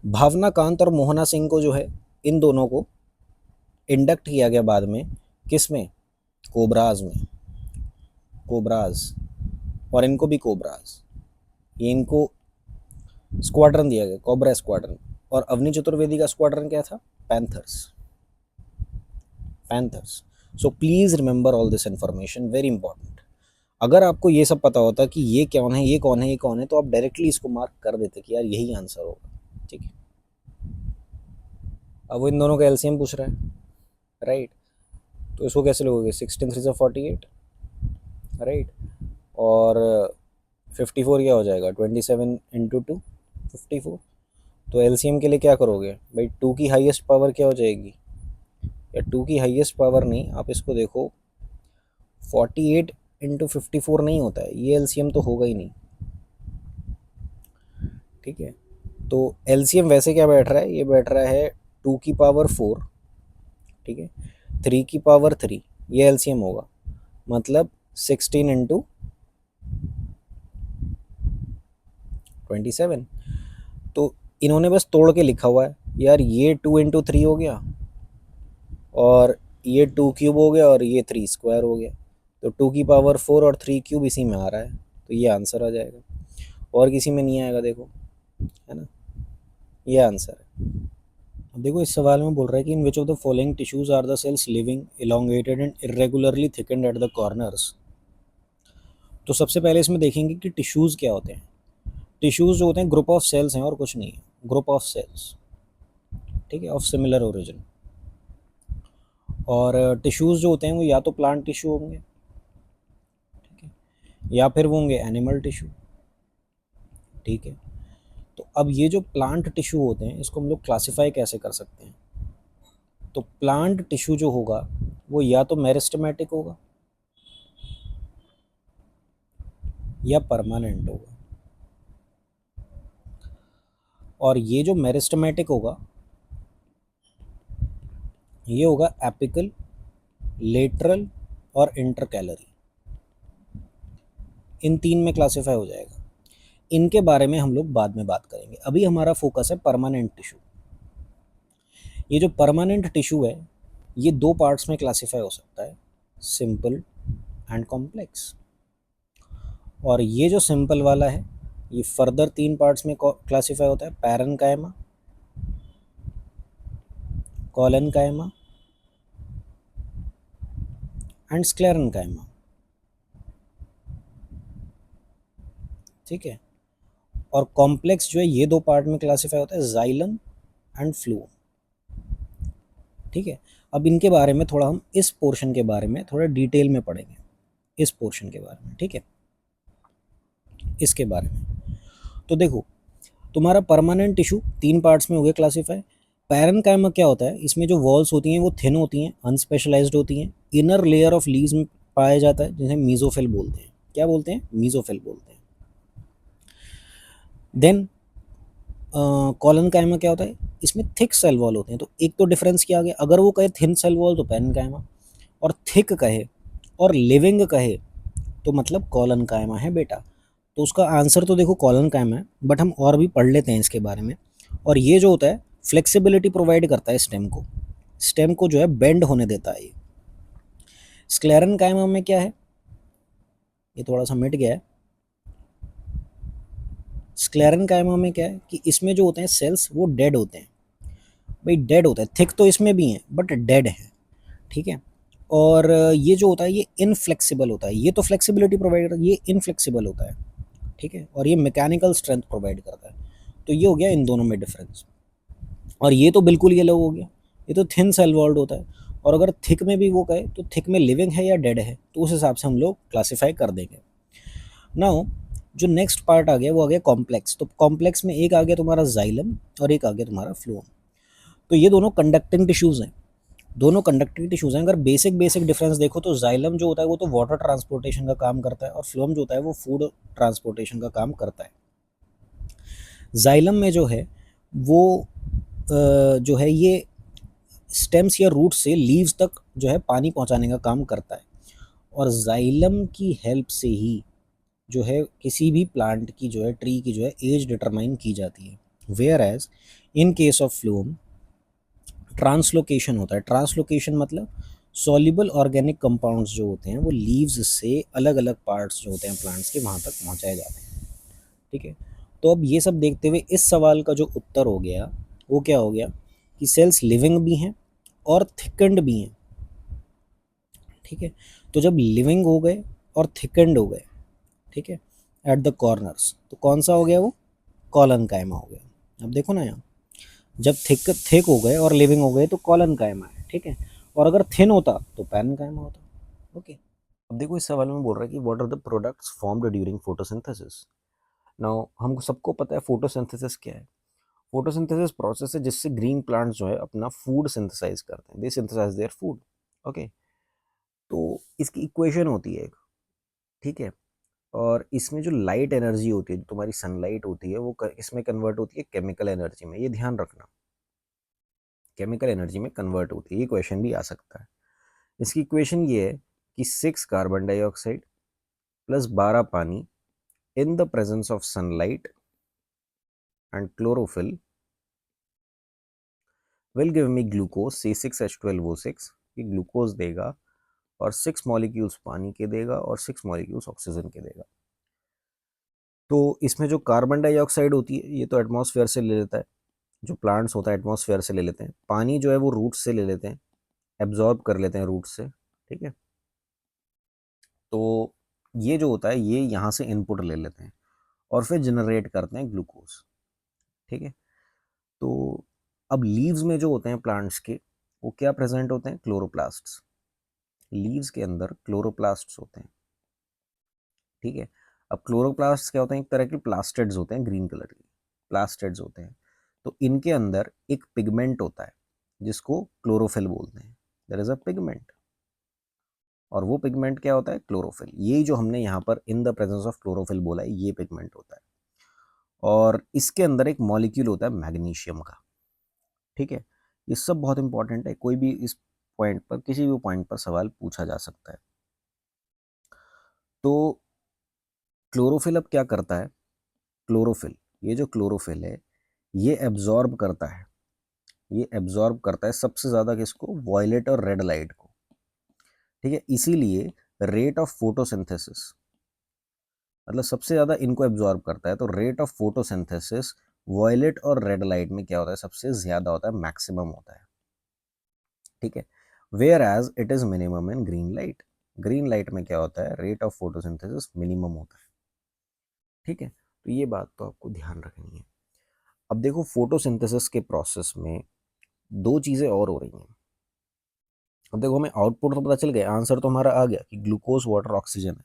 भावना कांत और मोहना सिंह को जो है, इन दोनों को इंडक्ट किया गया बाद में, किस में, कोबराज, और इनको भी कोबराज, ये इनको स्क्वाड्रन दिया गया, कोबरा स्क्वाड्रन। और अवनी चतुर्वेदी का स्क्वाड्रन क्या था, panthers. So please remember all this information, very important. अगर आपको ये सब पता होता कि ये कौन है, तो आप डायरेक्टली इसको मार्क कर देते कि यार यही आंसर होगा। ठीक है, अब वो इन दोनों का LCM पूछ रहा है, राइट, तो इसको कैसे लोगे, 16 3 48, राइट, और 54 क्या हो जाएगा, 27 × 2 54। तो LCM के लिए क्या करोगे भाई, 2 की हाईएस्ट पावर क्या हो जाएगी, या 2 की हाईएस्ट पावर नहीं, आप इसको देखो 48 × 54 नहीं होता है, ये LCM तो होगा ही नहीं, ठीक है, तो एलसीएम वैसे क्या बैठ रहा है, ये बैठ रहा है 2 की पावर 4, ठीक है, 3 की पावर 3, ये एलसीएम होगा, मतलब 16 × 27। तो इन्होंने बस तोड़ के लिखा हुआ है यार, ये 2 × 3 हो गया, और ये 2 क्यूब हो गया, और ये 3 स्क्वायर हो गया। तो 2 की पावर 4 और 3 क्यूब इसी में आ रहा है, तो ये आंसर आ जाएगा, और किसी में नहीं आएगा, देखो, है ना, ये आंसर है। अब देखो इस सवाल में बोल रहा है कि in which of the following tissues are the cells living elongated and irregularly thickened at the corners. तो सबसे पहले इसमें देखेंगे कि टिश्यूज क्या होते हैं। टिश्यूज जो होते हैं ग्रुप ऑफ सेल्स हैं और कुछ नहीं है, ग्रुप ऑफ सेल्स, ठीक है, ऑफ सिमिलर ओरिजिन। और टिश्यूज जो होते हैं वो या तो प्लांट टिश्यू होंगे, ठीक है, या फिर वो होंगे एनिमल टिश्यू, ठीक है। तो अब ये जो प्लांट टिश्यू होते हैं इसको हम लोग क्लासिफाई कैसे कर सकते हैं। तो प्लांट टिश्यू जो होगा वो या तो मेरिस्टेमेटिक होगा या परमानेंट होगा। और ये जो मेरिस्टेमेटिक होगा ये होगा एपिकल, लेटरल और इंटरकैलरी, इन 3 में क्लासिफाई हो जाएगा। इनके बारे में हम लोग बाद में बात करेंगे, अभी हमारा फोकस है परमानेंट टिश्यू। ये जो परमानेंट टिश्यू है ये 2 पार्ट्स में क्लासिफाई हो सकता है, सिंपल एंड कॉम्प्लेक्स। और ये जो सिंपल वाला है ये फर्दर 3 पार्ट्स में क्लासिफाई होता है, पैरेन्काइमा, कोलेनकाइमा एंड स्क्लेरेन्काइमा, ठीक है। और कॉम्प्लेक्स जो है ये 2 पार्ट में क्लासिफाई होता है, जाइलम एंड फ्लूम, ठीक है। अब इनके बारे में थोड़ा हम इस पोर्शन के बारे में थोड़ा डिटेल में पढ़ेंगे, इस पोर्शन के बारे में, ठीक है, इसके बारे में। तो देखो तुम्हारा परमानेंट टिश्यू 3 पार्ट्स में हो गया क्लासिफाई। पैरेन्काइमा क्या होता है, इसमें जो वॉल्स होती हैं वो थिन होती हैं, अनस्पेशलाइज्ड होती हैं, इनर लेयर ऑफ लीव्स में पाया जाता है, जिसे मीजोफिल बोलते हैं। क्या बोलते हैं, मीजोफिल बोलते हैं। देन कॉलनकाइमा क्या होता है, इसमें थिक सेल वॉल होते हैं। तो एक तो डिफरेंस क्या आ गया, अगर वो कहे थिन सेल वॉल तो पैरेन्काइमा, और थिक कहे और लिविंग कहे तो मतलब कॉलनकाइमा है बेटा। तो उसका आंसर तो देखो कॉलनकाइमा है, बट हम और भी पढ़ लेते हैं इसके बारे में। और ये जो होता है फ्लेक्सिबिलिटी प्रोवाइड करता है स्टेम को जो है बेंड होने देता है ये। स्क्लेरेन्काइमा में क्या है, ये थोड़ा सा मिट गया है। स्क्लेरेन्काइमा में क्या है कि इसमें जो होते हैं सेल्स वो डेड होते हैं, भाई डेड होता है, थिक तो इसमें भी है बट डेड है, ठीक है। और ये जो होता है ये इनफ्लेक्सिबल होता है, ये तो फ्लेक्सिबिलिटी प्रोवाइड करता है, ये इनफ्लेक्सिबल होता है, ठीक है। और ये मैकेनिकल स्ट्रेंथ प्रोवाइड करता है। तो ये हो गया इन दोनों में डिफरेंस। और ये तो बिल्कुल ये अलग हो गया, ये तो थिन सेल वॉल्ड होता है। और अगर थिक में भी वो कहे तो थिक में लिविंग है या डेड है, तो उस हिसाब से हम लोग क्लासीफाई कर देंगे। नाउ जो नेक्स्ट पार्ट आ गया वो आ गया कॉम्प्लेक्स। तो कॉम्प्लेक्स में एक आ गया तुम्हारा जाइलम और एक आ गया तुम्हारा फ्लोएम। तो ये दोनों कंडक्टिंग टिश्यूज़ हैं, दोनों कंडक्टिंग टिश्यूज़ हैं। अगर बेसिक डिफरेंस देखो तो जाइलम जो होता है वो तो वाटर ट्रांसपोर्टेशन का काम करता है, और फ्लोएम जो होता है वो फूड ट्रांसपोर्टेशन का काम करता है। जाइलम में जो है वो जो है ये स्टेम्स या रूट से लीव्स तक जो है पानी पहुंचाने का काम करता है। और जाइलम की हेल्प से ही जो है किसी भी प्लांट की जो है ट्री की जो है एज डिटरमाइन की जाती है। Where as in case of phloem translocation होता है। ट्रांसलोकेशन मतलब सॉल्युबल ऑर्गेनिक कंपाउंड्स जो होते हैं वो लीव्स से अलग अलग पार्ट्स जो होते हैं प्लांट्स के वहाँ तक पहुँचाए जाते हैं, ठीक है। तो अब ये सब देखते हुए इस सवाल का जो उत्तर हो गया वो क्या हो गया कि सेल्स लिविंग भी हैं और थिकन्ड भी हैं, ठीक है। तो जब लिविंग हो गए और थिकन्ड हो गए, ठीक है, एट द कॉर्नर्स, तो कौन सा हो गया वो, कॉलनकाइमा हो गया। अब देखो ना यहाँ, जब थिक थिक हो गए और लिविंग हो गए तो कॉलनकाइमा है, ठीक है। और अगर थिन होता तो पैरेन्काइमा होता, ओके। अब देखो इस सवाल में बोल रहा है कि what are the products formed during photosynthesis. Now हमको सबको पता है फोटोसिंथेसिस क्या है। फोटोसिंथेसिस प्रोसेस है जिससे ग्रीन प्लांट्स जो है अपना फूड सिंथेसाइज करते हैं, दे सिंथेसाइज देयर फूड, ओके। तो इसकी इक्वेशन होती है एक, ठीक है, और इसमें जो लाइट एनर्जी होती है, जो तुम्हारी सनलाइट होती है, वो इसमें कन्वर्ट होती है केमिकल एनर्जी में, ये ध्यान रखना, केमिकल एनर्जी में कन्वर्ट होती है। ये क्वेश्चन भी आ सकता है। इसकी इक्वेशन ये है कि 6 कार्बन डाइऑक्साइड प्लस 12 पानी in the presence of sunlight and chlorophyll will give me glucose C6H12O6। ये ग्लूकोज देगा और 6 मॉलिक्यूल्स पानी के देगा और 6 मॉलिक्यूल्स ऑक्सीजन के देगा। तो इसमें जो कार्बन डाइऑक्साइड होती है ये तो एटमॉस्फेयर से ले लेता है, जो प्लांट्स होता है एटमॉस्फेयर से ले लेते हैं। पानी जो है वो रूट से ले लेते हैं, एब्जॉर्ब कर लेते हैं रूट से, ठीक है। तो ये जो होता है ये यहाँ से इनपुट ले लेते हैं और फिर जनरेट करते हैं ग्लूकोज, ठीक है। तो अब लीव्स में जो होते हैं प्लांट्स के, वो क्या प्रेजेंट होते हैं? क्लोरोप्लास्ट्स। लीव्स के अंदर क्लोरोप्लास्ट्स होते हैं, ठीक है। अब क्लोरोप्लास्ट्स क्या होते हैं? एक तरह के प्लास्टिड्स होते हैं, ग्रीन कलर के प्लास्टिड्स होते हैं। तो इनके अंदर एक पिगमेंट होता है जिसको क्लोरोफिल बोलते हैं। देयर इज अ पिगमेंट, और वो पिगमेंट क्या होता है? क्लोरोफिल। ये जो हमने यहाँ पर in the presence of chlorophyll बोला है, ये पिगमेंट होता है। और इसके अंदर एक मॉलिक्यूल होता है मैग्नीशियम का, ठीक है। ये सब बहुत इंपॉर्टेंट है, कोई भी इस पॉइंट पर, किसी भी पॉइंट पर सवाल पूछा जा सकता है। तो क्लोरोफिल अब क्या करता है? क्लोरोफिल, ये जो क्लोरोफिल है ये एब्जॉर्ब करता है, ये एब्जॉर्ब करता है सबसे ज़्यादा किसको? वॉयलेट और रेड लाइट को, ठीक है। इसीलिए रेट ऑफ फोटोसिंथेसिस, मतलब सबसे ज़्यादा इनको एब्जॉर्ब करता है। तो रेट ऑफ फोटोसिंथेसिस वॉयलेट और रेड लाइट में क्या होता है? सबसे ज़्यादा होता है, मैक्सिमम होता है, ठीक है। Where as it is minimum in green light. Green light में क्या होता है? रेट ऑफ फोटोसिंथेसिस मिनिमम होता है, ठीक है। तो ये बात तो आपको ध्यान रखनी है। अब देखो फोटोसिंथेसिस के प्रोसेस में दो चीज़ें और हो रही हैं। अब देखो हमें आउटपुट तो पता चल गया, आंसर तो हमारा आ गया कि ग्लूकोज वाटर ऑक्सीजन है,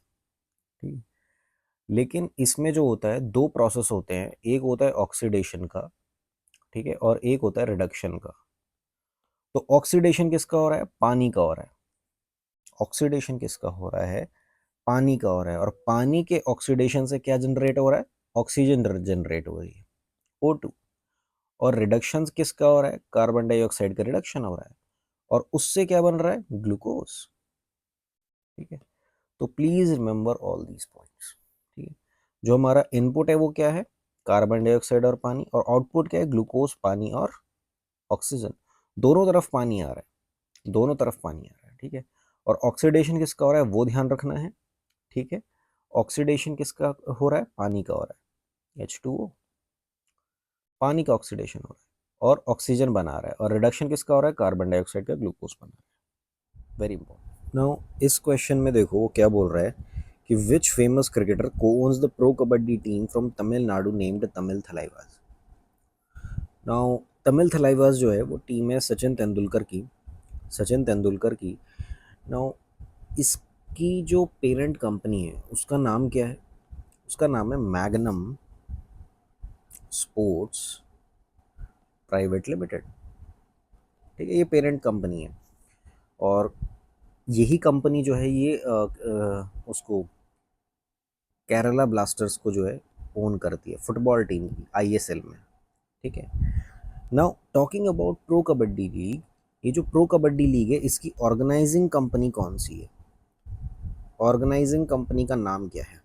ठीक है। लेकिन इसमें जो होता है दो प्रोसेस होते हैं, एक होता है ऑक्सीडेशन का, ठीक है, और एक होता है रिडक्शन का। तो ऑक्सीडेशन किसका हो रहा है? पानी का हो रहा है। ऑक्सीडेशन किसका हो रहा है? पानी का हो रहा है। और पानी के ऑक्सीडेशन से क्या जनरेट हो रहा है? ऑक्सीजन जनरेट हो रही है, O2। और रिडक्शन किसका हो रहा है? कार्बन डाइऑक्साइड का रिडक्शन हो रहा है, और उससे क्या बन रहा है? ग्लूकोज, ठीक है। तो please remember all these points, ठीक है। जो हमारा इनपुट है वो क्या है? कार्बन डाइऑक्साइड और पानी, और आउटपुट क्या है? ग्लूकोज, पानी और ऑक्सीजन। दोनों तरफ पानी आ रहा है, दोनों तरफ पानी आ रहा है, ठीक है। और ऑक्सीडेशन किसका हो रहा है वो ध्यान रखना है, ठीक है। ऑक्सीडेशन किसका हो रहा है? पानी का हो रहा है, H2O, पानी का ऑक्सीडेशन हो रहा है और ऑक्सीजन बना रहा है। और रिडक्शन किसका हो रहा है? कार्बन डाइऑक्साइड का ग्लूकोज बना रहा है। Very important. नाउ इस क्वेश्चन में देखो वो क्या बोल रहा है कि विच फेमस क्रिकेटर को owns the pro kabaddi team from Tamil Nadu named Tamil Thalaivas. Now Tamil Thalaivas जो है वो टीम है सचिन तेंदुलकर की, सचिन तेंदुलकर की। नाउ इसकी जो पेरेंट कंपनी है उसका नाम क्या है? उसका नाम है मैग्नम स्पोर्ट्स प्राइवेट लिमिटेड, ठीक है। ये पेरेंट कंपनी है, और यही कंपनी जो है ये उसको केरला ब्लास्टर्स को जो है ओन करती है, फुटबॉल टीम की, ISL में, ठीक है। Now talking about pro kabaddi league, ये जो प्रो कबड्डी लीग है इसकी ऑर्गेनाइजिंग कंपनी कौन सी है? ऑर्गेनाइजिंग कंपनी का नाम क्या है?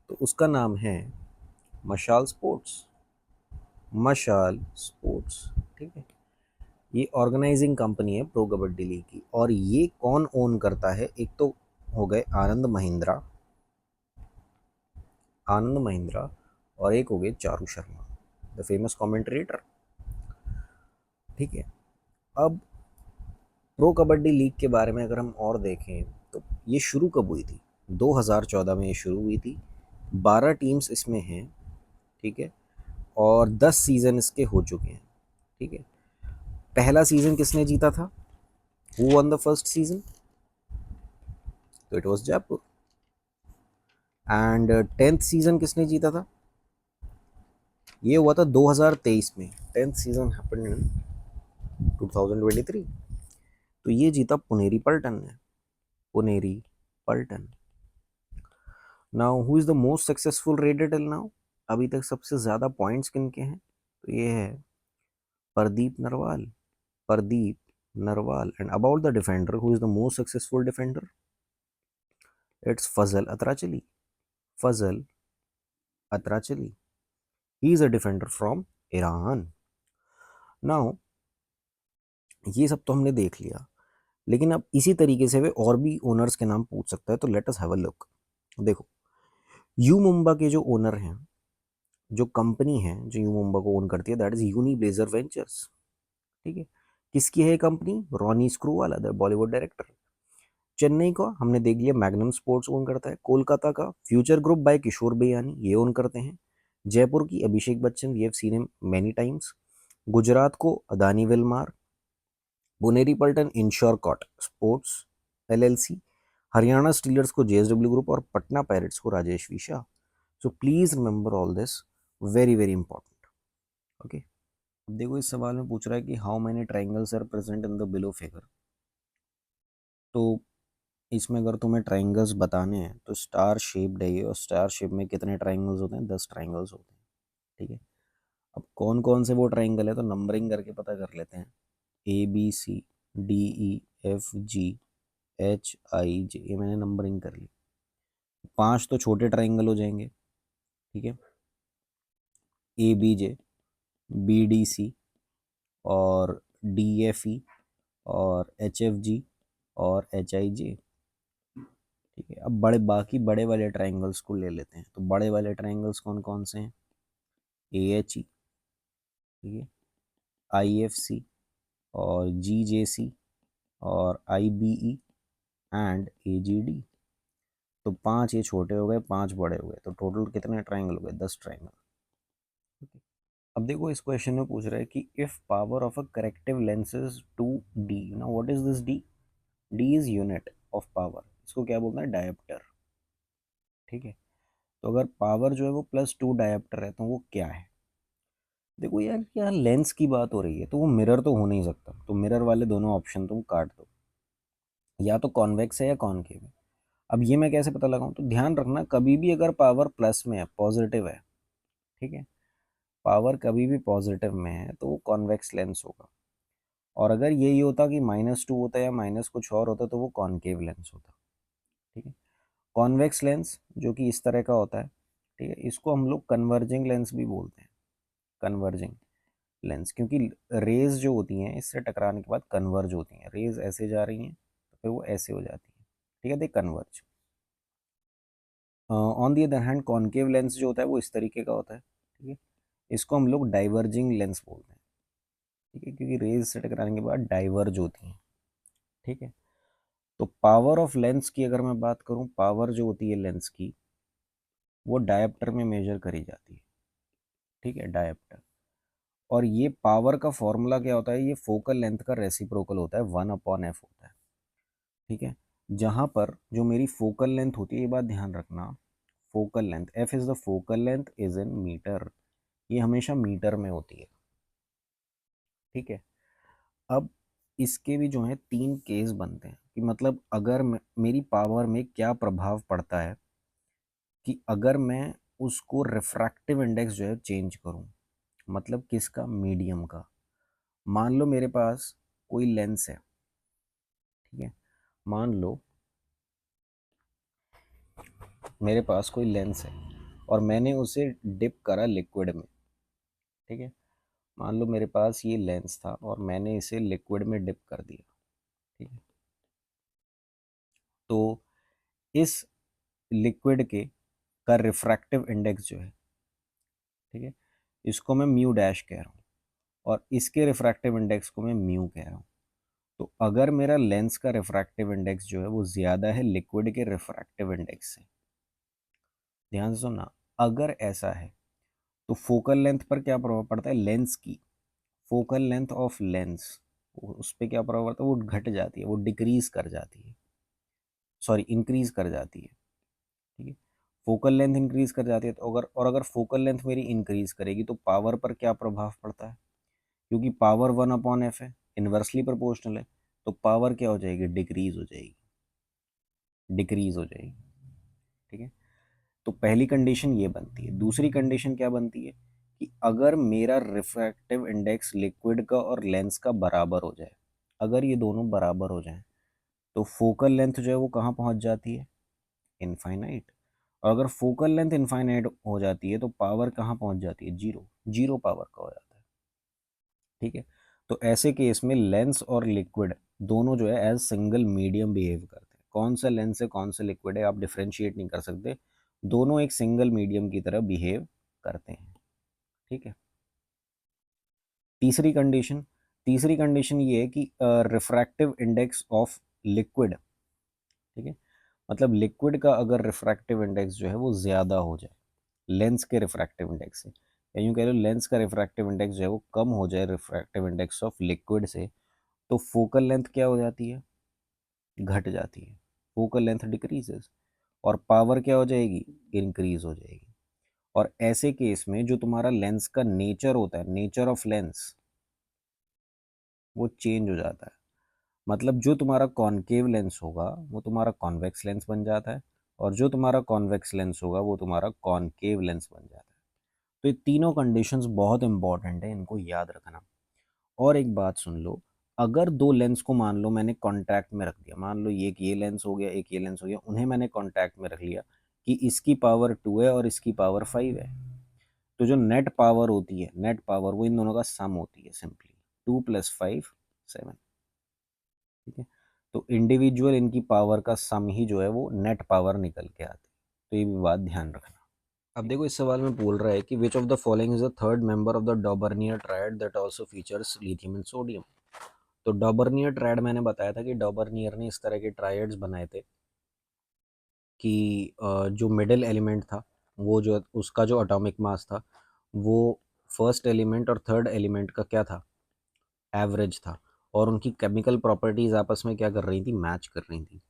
तो उसका नाम है मशाल स्पोर्ट्स, मशाल स्पोर्ट्स, ठीक है। ये ऑर्गेनाइजिंग कंपनी है प्रो कबड्डी लीग की। और ये कौन ओन करता है? एक तो हो गए आनंद महिंद्रा, आनंद महिंद्रा, और एक हो गए Charu Sharma, the famous commentator, ठीक है। अब प्रो कबड्डी लीग के बारे में अगर हम और देखें तो ये शुरू कब हुई थी? 2014 में ये शुरू हुई थी। 12 टीम्स इसमें हैं, ठीक है, और 10 सीज़न इसके हो चुके हैं, ठीक है। पहला सीज़न किसने जीता था? Who won the first season? तो it was Jaipur. And 10th season किसने जीता था? ये हुआ था 2023 में। 10th season happened in 2023। तो ये जीता पुनेरी पल्टन ने, Puneri Paltan, now who is the most successful raider till now, अभी तक सबसे ज्यादा पॉइंट्स किन के हैं, तो ये है Pradeep Narwal, Pradeep Narwal. And about the defender, who is the most successful defender, it's Fazel Atrachali, Fazel Atrachali, he is a defender from Iran. Now ये सब तो हमने देख लिया, लेकिन अब इसी तरीके से वे और भी ओनर्स के नाम पूछ सकता है, तो let us have a look. देखो, यू मुंबा के जो ओनर हैं, जो कंपनी है जो यू मुंबा को ओन करती है, that is Unilazer Ventures. ठीक है, किसकी है ये company, Ronnie Screwvala, the Bollywood director. Chennai का हमने देख लिया, मैग्नम स्पोर्ट्स ओन करता है। कोलकाता का Future Group by Kishore Biyani, ये ओन करते हैं। जयपुर की Abhishek Bachchan, we have seen him many times. Gujarat को Adani Wilmar. Puneri Paltan Insurekot sports LLC. Haryana Steelers को जेएसडब्ल्यू ग्रुप, और पटना पायरेट्स को राजेश विशा। So please remember all this, very very important. Okay, अब देखो इस सवाल में पूछ रहा है कि how many triangles are present in the below figure. तो इसमें अगर तुम्हें ट्राइंगल्स बताने हैं तो स्टार शेप्ड है ये, और स्टार शेप में कितने ट्राइंगल्स होते हैं, 10 ट्राइंगल्स होते हैं। ठीक है, अब कौन कौन से वो ट्राइंगल है तो नंबरिंग करके पता कर लेते हैं। ABCDEFG HIJ, ये मैंने नंबरिंग कर ली। 5 तो छोटे ट्राइंगल हो जाएंगे, ठीक है, ABJ, BDC, और DFE, और HFG, और HIJ। ठीक है, अब बाकी बड़े वाले ट्राइंगल्स को ले लेते हैं। तो बड़े वाले ट्राइंगल्स कौन कौन से हैं, AHE, ठीक है, IFC, और GJC, और IBE, एंड AGD। तो 5 ये छोटे हो गए, 5 बड़े हो गए, तो टोटल कितने ट्राइंगल हो गए, 10 ट्राइंगल। अब देखो इस क्वेश्चन में पूछ रहा है कि if power of a corrective lens is 2D, now what is this D? D is unit of power, इसको क्या बोलते हैं, डायोप्टर। ठीक है, तो अगर पावर जो है वो +2 डायोप्टर है, तो वो क्या है। देखो यार, क्या लेंस की बात हो रही है, तो वो मिरर तो हो नहीं सकता, तो मिरर वाले दोनों ऑप्शन तुम काट दो, या तो कॉन्वेक्स है या कॉनकेव है। अब ये मैं कैसे पता लगाऊं, तो ध्यान रखना, कभी भी अगर पावर प्लस में है, पॉजिटिव है, ठीक है, पावर कभी भी पॉजिटिव में है तो वो कॉन्वेक्स लेंस होगा। और अगर यही होता कि -2 होता या माइनस कुछ और होता, तो वो कॉनकेव लेंस होता। ठीक है, कॉन्वेक्स लेंस जो कि इस तरह का होता है, ठीक है, इसको हम लोग कन्वर्जिंग लेंस भी बोलते हैं, कन्वर्जिंग लेंस, क्योंकि रेज जो होती हैं इससे टकराने के बाद कन्वर्ज होती हैं, रेज ऐसे जा रही हैं तो फिर वो ऐसे हो जाती है, ठीक है, they converge. On the other hand concave lens जो होता है वो इस तरीके का होता है, ठीक है, इसको हम लोग डाइवर्जिंग लेंस बोलते हैं, ठीक है, क्योंकि रेज से टकराने के बाद डाइवर्ज होती हैं। ठीक है, तो पावर ऑफ लेंस की अगर मैं बात करूं, पावर जो होती है लेंस की, वो डायप्टर में मेजर करी जाती है। ठीक है, डायप्टर। और ये पावर का फॉर्मूला क्या होता है, ये फोकल लेंथ का रेसिप्रोकल होता है, 1/f होता है। ठीक है, जहां पर जो मेरी फोकल लेंथ होती है, ये बात ध्यान रखना, focal length, F is the focal length is in metre, ये हमेशा मीटर में होती है। ठीक है, अब इसके भी जो है 3 केस बनते हैं, कि मतलब अगर मेरी पावर में क्या प्रभाव पड़ता है, कि अगर मैं उसको रिफ्रैक्टिव इंडेक्स जो है चेंज करूं, मतलब किसका, मीडियम का। मान लो मेरे पास कोई लेंस है, ठीक है, मान लो मेरे पास कोई लेंस है और मैंने उसे डिप करा लिक्विड में। ठीक है, मान लो मेरे पास ये लेंस था और मैंने इसे लिक्विड में डिप कर दिया। ठीक है, तो इस लिक्विड के का रिफ्रैक्टिव इंडेक्स जो है, ठीक है, इसको मैं म्यू डैश कह रहा हूँ, और इसके रिफ्रैक्टिव इंडेक्स को मैं म्यू कह रहा हूँ। तो अगर मेरा लेंस का रिफ्रैक्टिव इंडेक्स जो है वो ज़्यादा है लिक्विड के रिफ्रैक्टिव इंडेक्स से, ध्यान से सुनना, अगर ऐसा है तो फोकल लेंथ पर क्या प्रभाव पड़ता है, लेंस की फोकल लेंथ ऑफ लेंस, उस पर क्या प्रभाव पड़ता है, वो घट जाती है, वो डिक्रीज कर जाती है, सॉरी इंक्रीज कर जाती है। ठीक है, फोकल लेंथ इंक्रीज कर जाती है, तो अगर फोकल लेंथ मेरी इंक्रीज करेगी तो पावर पर क्या प्रभाव पड़ता है, क्योंकि पावर 1/f है, इन्वर्सली प्रोपोर्शनल है, तो पावर क्या हो जाएगी, डिक्रीज हो जाएगी, डिक्रीज हो जाएगी। ठीक है, तो पहली कंडीशन ये बनती है। दूसरी कंडीशन क्या बनती है कि अगर मेरा रिफ्रैक्टिव इंडेक्स लिक्विड का और लेंस का बराबर हो जाए, अगर ये दोनों बराबर हो जाएं तो फोकल लेंथ जो है वो कहाँ पहुंच जाती है, इनफाइनाइट। और अगर फोकल लेंथ इनफाइनाइट हो जाती है तो पावर कहाँ पहुंच जाती है, जीरो, जीरो पावर का हो जाता है। ठीक है, तो ऐसे केस में लेंस और लिक्विड दोनों जो है एज सिंगल मीडियम बिहेव करते हैं। कौन सा लेंस है कौन सा लिक्विड है आप डिफ्रेंशिएट नहीं कर सकते, दोनों एक सिंगल मीडियम की तरह बिहेव करते हैं। ठीक है, तीसरी कंडीशन, तीसरी कंडीशन ये है कि रिफ्रैक्टिव इंडेक्स ऑफ लिक्विड, ठीक है, मतलब लिक्विड का अगर रिफ्रैक्टिव इंडेक्स जो है वो ज़्यादा हो जाए लेंस के रिफ्रैक्टिव इंडेक्स से, या यूँ कह लो लेंस का रिफ्रैक्टिव इंडेक्स जो है वो कम हो जाए रिफ्रैक्टिव इंडेक्स ऑफ लिक्विड से, तो फोकल लेंथ क्या हो जाती है, घट जाती है, फोकल लेंथ डिक्रीजेस, और पावर क्या हो जाएगी, इंक्रीज हो जाएगी। और ऐसे केस में जो तुम्हारा लेंस का नेचर होता है, नेचर ऑफ लेंस, वो चेंज हो जाता है। मतलब जो तुम्हारा कॉनकेव लेंस होगा वो तुम्हारा कॉन्वेक्स लेंस बन जाता है, और जो तुम्हारा कॉन्वेक्स लेंस होगा वो तुम्हारा कॉनकेव लेंस बन जाता है। तो ये तीनों कंडीशंस बहुत इंपॉर्टेंट है, इनको याद रखना। और एक बात सुन लो, अगर दो लेंस को मान लो मैंने कॉन्टैक्ट में रख दिया, मान लो एक ये लेंस हो गया एक ये लेंस हो गया, उन्हें मैंने कॉन्टैक्ट में रख लिया कि इसकी पावर 2 है और इसकी पावर 5 है, तो जो नेट पावर होती है, नेट पावर वो इन दोनों का सम होती है, सिंपली 2 + 5 7। ठीक है, तो इंडिविजुअल इनकी पावर का सम ही जो है वो नेट पावर निकल के आती है, तो ये भी बात ध्यान रखना। अब देखो इस सवाल में बोल रहा है कि विच of the following is the third member of the डॉबर्नियर triad that also features lithium and sodium. तो डॉबर्नियर ट्रायड मैंने बताया था कि डॉबर्नियर ने इस तरह के ट्रायड्स बनाए थे कि जो मिडिल एलिमेंट था वो जो उसका जो एटॉमिक मास था वो फर्स्ट एलिमेंट और थर्ड एलिमेंट का क्या था, एवरेज था, और उनकी केमिकल प्रॉपर्टीज आपस में क्या कर रही थी, मैच कर रही थी।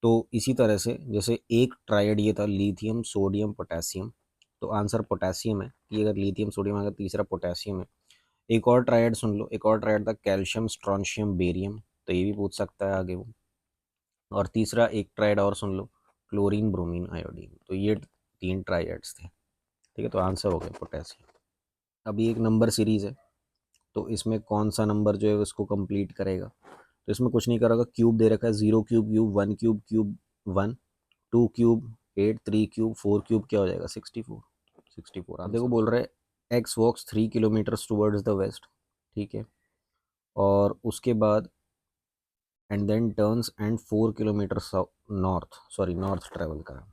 तो इसी तरह से जैसे एक ट्रायड ये था लिथियम सोडियम पोटेशियम, तो आंसर पोटेशियम है कि अगर लिथियम सोडियम अगर तीसरा पोटेशियम है। एक और ट्रायड सुन लो, एक और ट्रायड था कैल्शियम स्ट्रॉन्शियम बेरियम, तो ये भी पूछ सकता है आगे वो। और तीसरा एक ट्रायड और सुन लो, क्लोरीन ब्रोमीन आयोडीन, तो ये तीन ट्रायड्स थे। ठीक है, तो आंसर हो गया पोटेशियम। अभी एक नंबर सीरीज है, तो इसमें कौन सा नंबर जो है उसको कंप्लीट करेगा, तो इसमें कुछ नहीं करेगा, क्यूब दे रखा है, 0 cube cube 1 cube cube 1, 2 cube 8, 3 cube 4 cube क्या हो जाएगा, 64, 64। अब देखो बोल रहे हैं X walks 3 kilometre towards the west, ठीक है, और उसके बाद and then turns and 4 kilometre north, sorry north travel करा,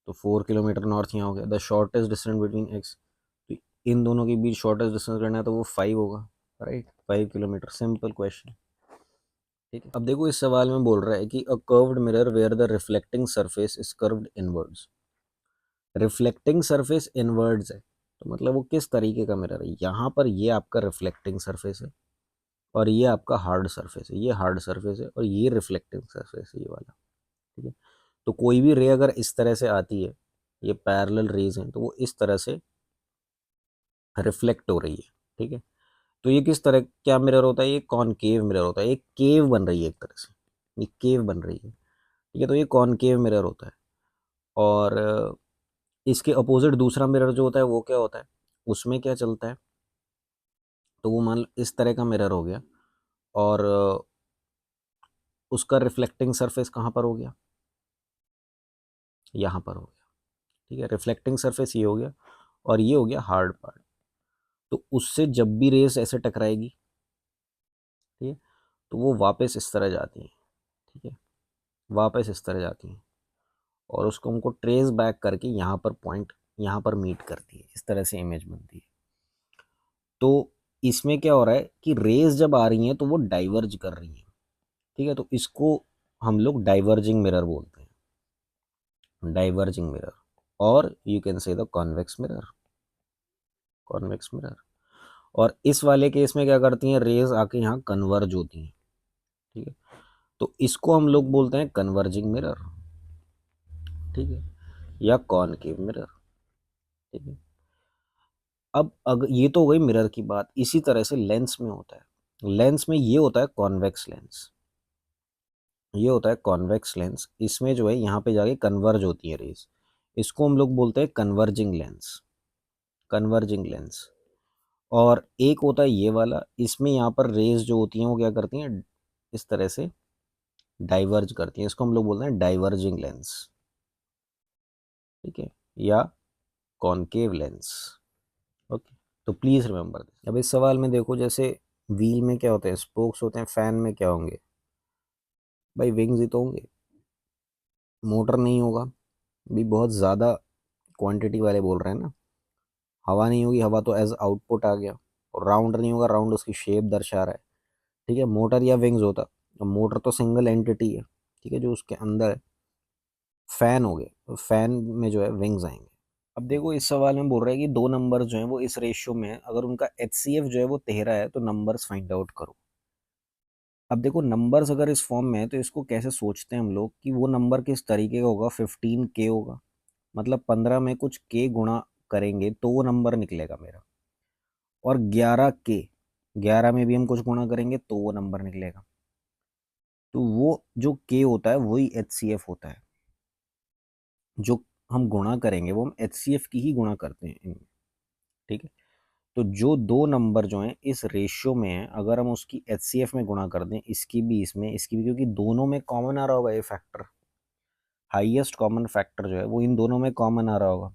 तो 4 किलोमीटर नॉर्थ यहाँ हो गया। The shortest distance between X, तो इन दोनों के बीच शॉर्टेस्ट डिस्टेंस करना है तो वो 5 होगा, राइट, 5 किलोमीटर, सिंपल क्वेश्चन। ठीक है, अब देखो इस सवाल में बोल रहा है कि a curved mirror where the reflecting surface is curved inwards, reflecting surface inwards है, तो मतलब वो किस तरीके का मिरर है, यहाँ पर ये आपका रिफ्लेक्टिंग सरफेस है और ये आपका हार्ड सरफेस है, ये हार्ड सरफेस है और ये रिफ्लेक्टिंग सरफेस है, ये वाला। ठीक है, तो कोई भी रे अगर इस तरह से आती है, ये पैरेलल रेज हैं, तो वो इस तरह से रिफ्लेक्ट हो रही है। ठीक है, तो ये किस तरह क्या मिरर होता है, ये कॉनकेव मिरर होता है, एक केव बन रही है एक तरह से, ये केव बन रही है। ठीक है, तो ये कॉनकेव मिरर होता है। और इसके अपोजिट दूसरा मिरर जो होता है वो क्या होता है, उसमें क्या चलता है, तो वो मान लो इस तरह का मिरर हो गया, और उसका रिफ्लेक्टिंग सरफेस कहाँ पर हो गया, यहाँ पर हो गया। ठीक है, रिफ्लेक्टिंग सरफेस ये हो गया और ये हो गया हार्ड पार्ट, तो उससे जब भी रेस ऐसे टकराएगी, ठीक है, तो वो वापस इस तरह जाती है। ठीक है, वापस इस तरह जाती है और उसको हमको ट्रेस बैक करके यहाँ पर पॉइंट, यहाँ पर मीट करती है, इस तरह से इमेज बनती है। तो इसमें क्या हो रहा है कि रेज जब आ रही हैं तो वो डाइवर्ज कर रही हैं। ठीक है, तो इसको हम लोग डाइवर्जिंग मिरर बोलते हैं, डाइवर्जिंग मिरर, और you can say the convex mirror, convex mirror. और इस वाले केस में क्या करती हैं, रेज आके यहाँ कन्वर्ज होती हैं। ठीक है, तो इसको हम लोग बोलते हैं कन्वर्जिंग मिरर, ठीक है, या कॉनकेव मिरर। ठीक है, अब अगर ये तो हो गई मिरर की बात, इसी तरह से लेंस में होता है, लेंस में ये होता है कॉन्वेक्स लेंस। ये होता है कॉन्वेक्स लेंस। इसमें जो है यहाँ पे जाके कन्वर्ज होती है रेज, इसको हम लोग बोलते हैं कन्वर्जिंग लेंस, कन्वर्जिंग लेंस। और एक होता है ये वाला, इसमें यहाँ पर रेज जो होती हैं वो क्या करती हैं, इस तरह से डाइवर्ज करती हैं, इसको हम लोग बोलते हैं डाइवर्जिंग लेंस, ठीक है, या कॉनकेव लेंस। ओके, तो प्लीज रिमेंबर दिस। अब इस सवाल में देखो, जैसे व्हील में क्या होते हैं, स्पोक्स होते हैं, फैन में क्या होंगे भाई, विंग्स ही तो होंगे, मोटर नहीं होगा भी, बहुत ज़्यादा क्वांटिटी वाले बोल रहे हैं ना। हवा नहीं होगी, हवा तो एज आउटपुट आ गया। और राउंड नहीं होगा, राउंड उसकी शेप दर्शा रहा है, ठीक है। मोटर या विंग्स होता, तो मोटर तो सिंगल एंटिटी है, ठीक है, जो उसके अंदर है। फैन हो गए, तो फैन में जो है विंग्स आएंगे। अब देखो इस सवाल में बोल रहा है कि दो नंबर जो है वो इस रेशियो में है, अगर उनका HCF जो है वो 13 है तो नंबर्स फाइंड आउट करो। अब देखो नंबर्स अगर इस फॉर्म में है तो इसको कैसे सोचते हैं हम लोग कि वो नंबर किस तरीके का होगा, 15K होगा, मतलब 15 में कुछ K गुणा करेंगे तो वो नंबर निकलेगा मेरा। और 11K, 11 में भी हम कुछ गुणा करेंगे तो वो नंबर निकलेगा। तो वो जो K होता है वही HCF होता है, जो हम गुणा करेंगे वो हम HCF की ही गुणा करते हैं इनमें, ठीक है। तो जो दो नंबर जो हैं इस रेशियो में है, अगर हम उसकी HCF में गुणा कर दें, इसकी भी इसमें, इसकी भी, क्योंकि दोनों में कॉमन आ रहा होगा ये फैक्टर, हाईएस्ट कॉमन फैक्टर जो है वो इन दोनों में कॉमन आ रहा होगा।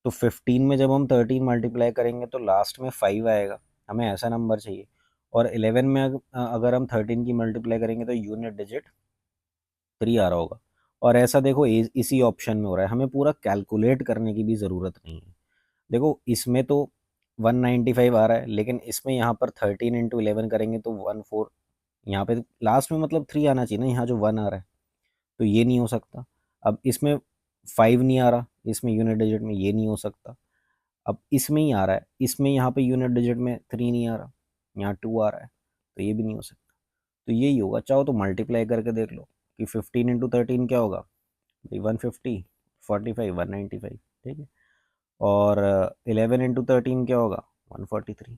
तो 15 में जब हम 13 मल्टीप्लाई करेंगे तो लास्ट में 5 आएगा, हमें ऐसा नंबर चाहिए। और 11 में अगर हम 13 की मल्टीप्लाई करेंगे तो यूनिट डिजिट 3 आ रहा होगा। और ऐसा देखो इसी ऑप्शन में हो रहा है, हमें पूरा कैलकुलेट करने की भी ज़रूरत नहीं है। देखो इसमें तो 195 आ रहा है, लेकिन इसमें यहाँ पर 13 इंटू 11 करेंगे तो 14, यहाँ पे लास्ट में मतलब 3 आना चाहिए ना, यहाँ जो 1 आ रहा है, तो ये नहीं हो सकता। अब इसमें 5 नहीं आ रहा, इसमें यूनिट डिजिट में, ये नहीं हो सकता। अब इसमें ही आ रहा है, इसमें यहाँ पे यूनिट डिजिट में 3 नहीं आ रहा, यहाँ 2 आ रहा है, तो ये भी नहीं हो सकता। तो यही होगा, चाहो तो मल्टीप्लाई करके देख लो कि 15 इंटू 13 क्या होगा भाई, 150, 45, 195, ठीक है। और 11 इंटू 13 क्या होगा, 143।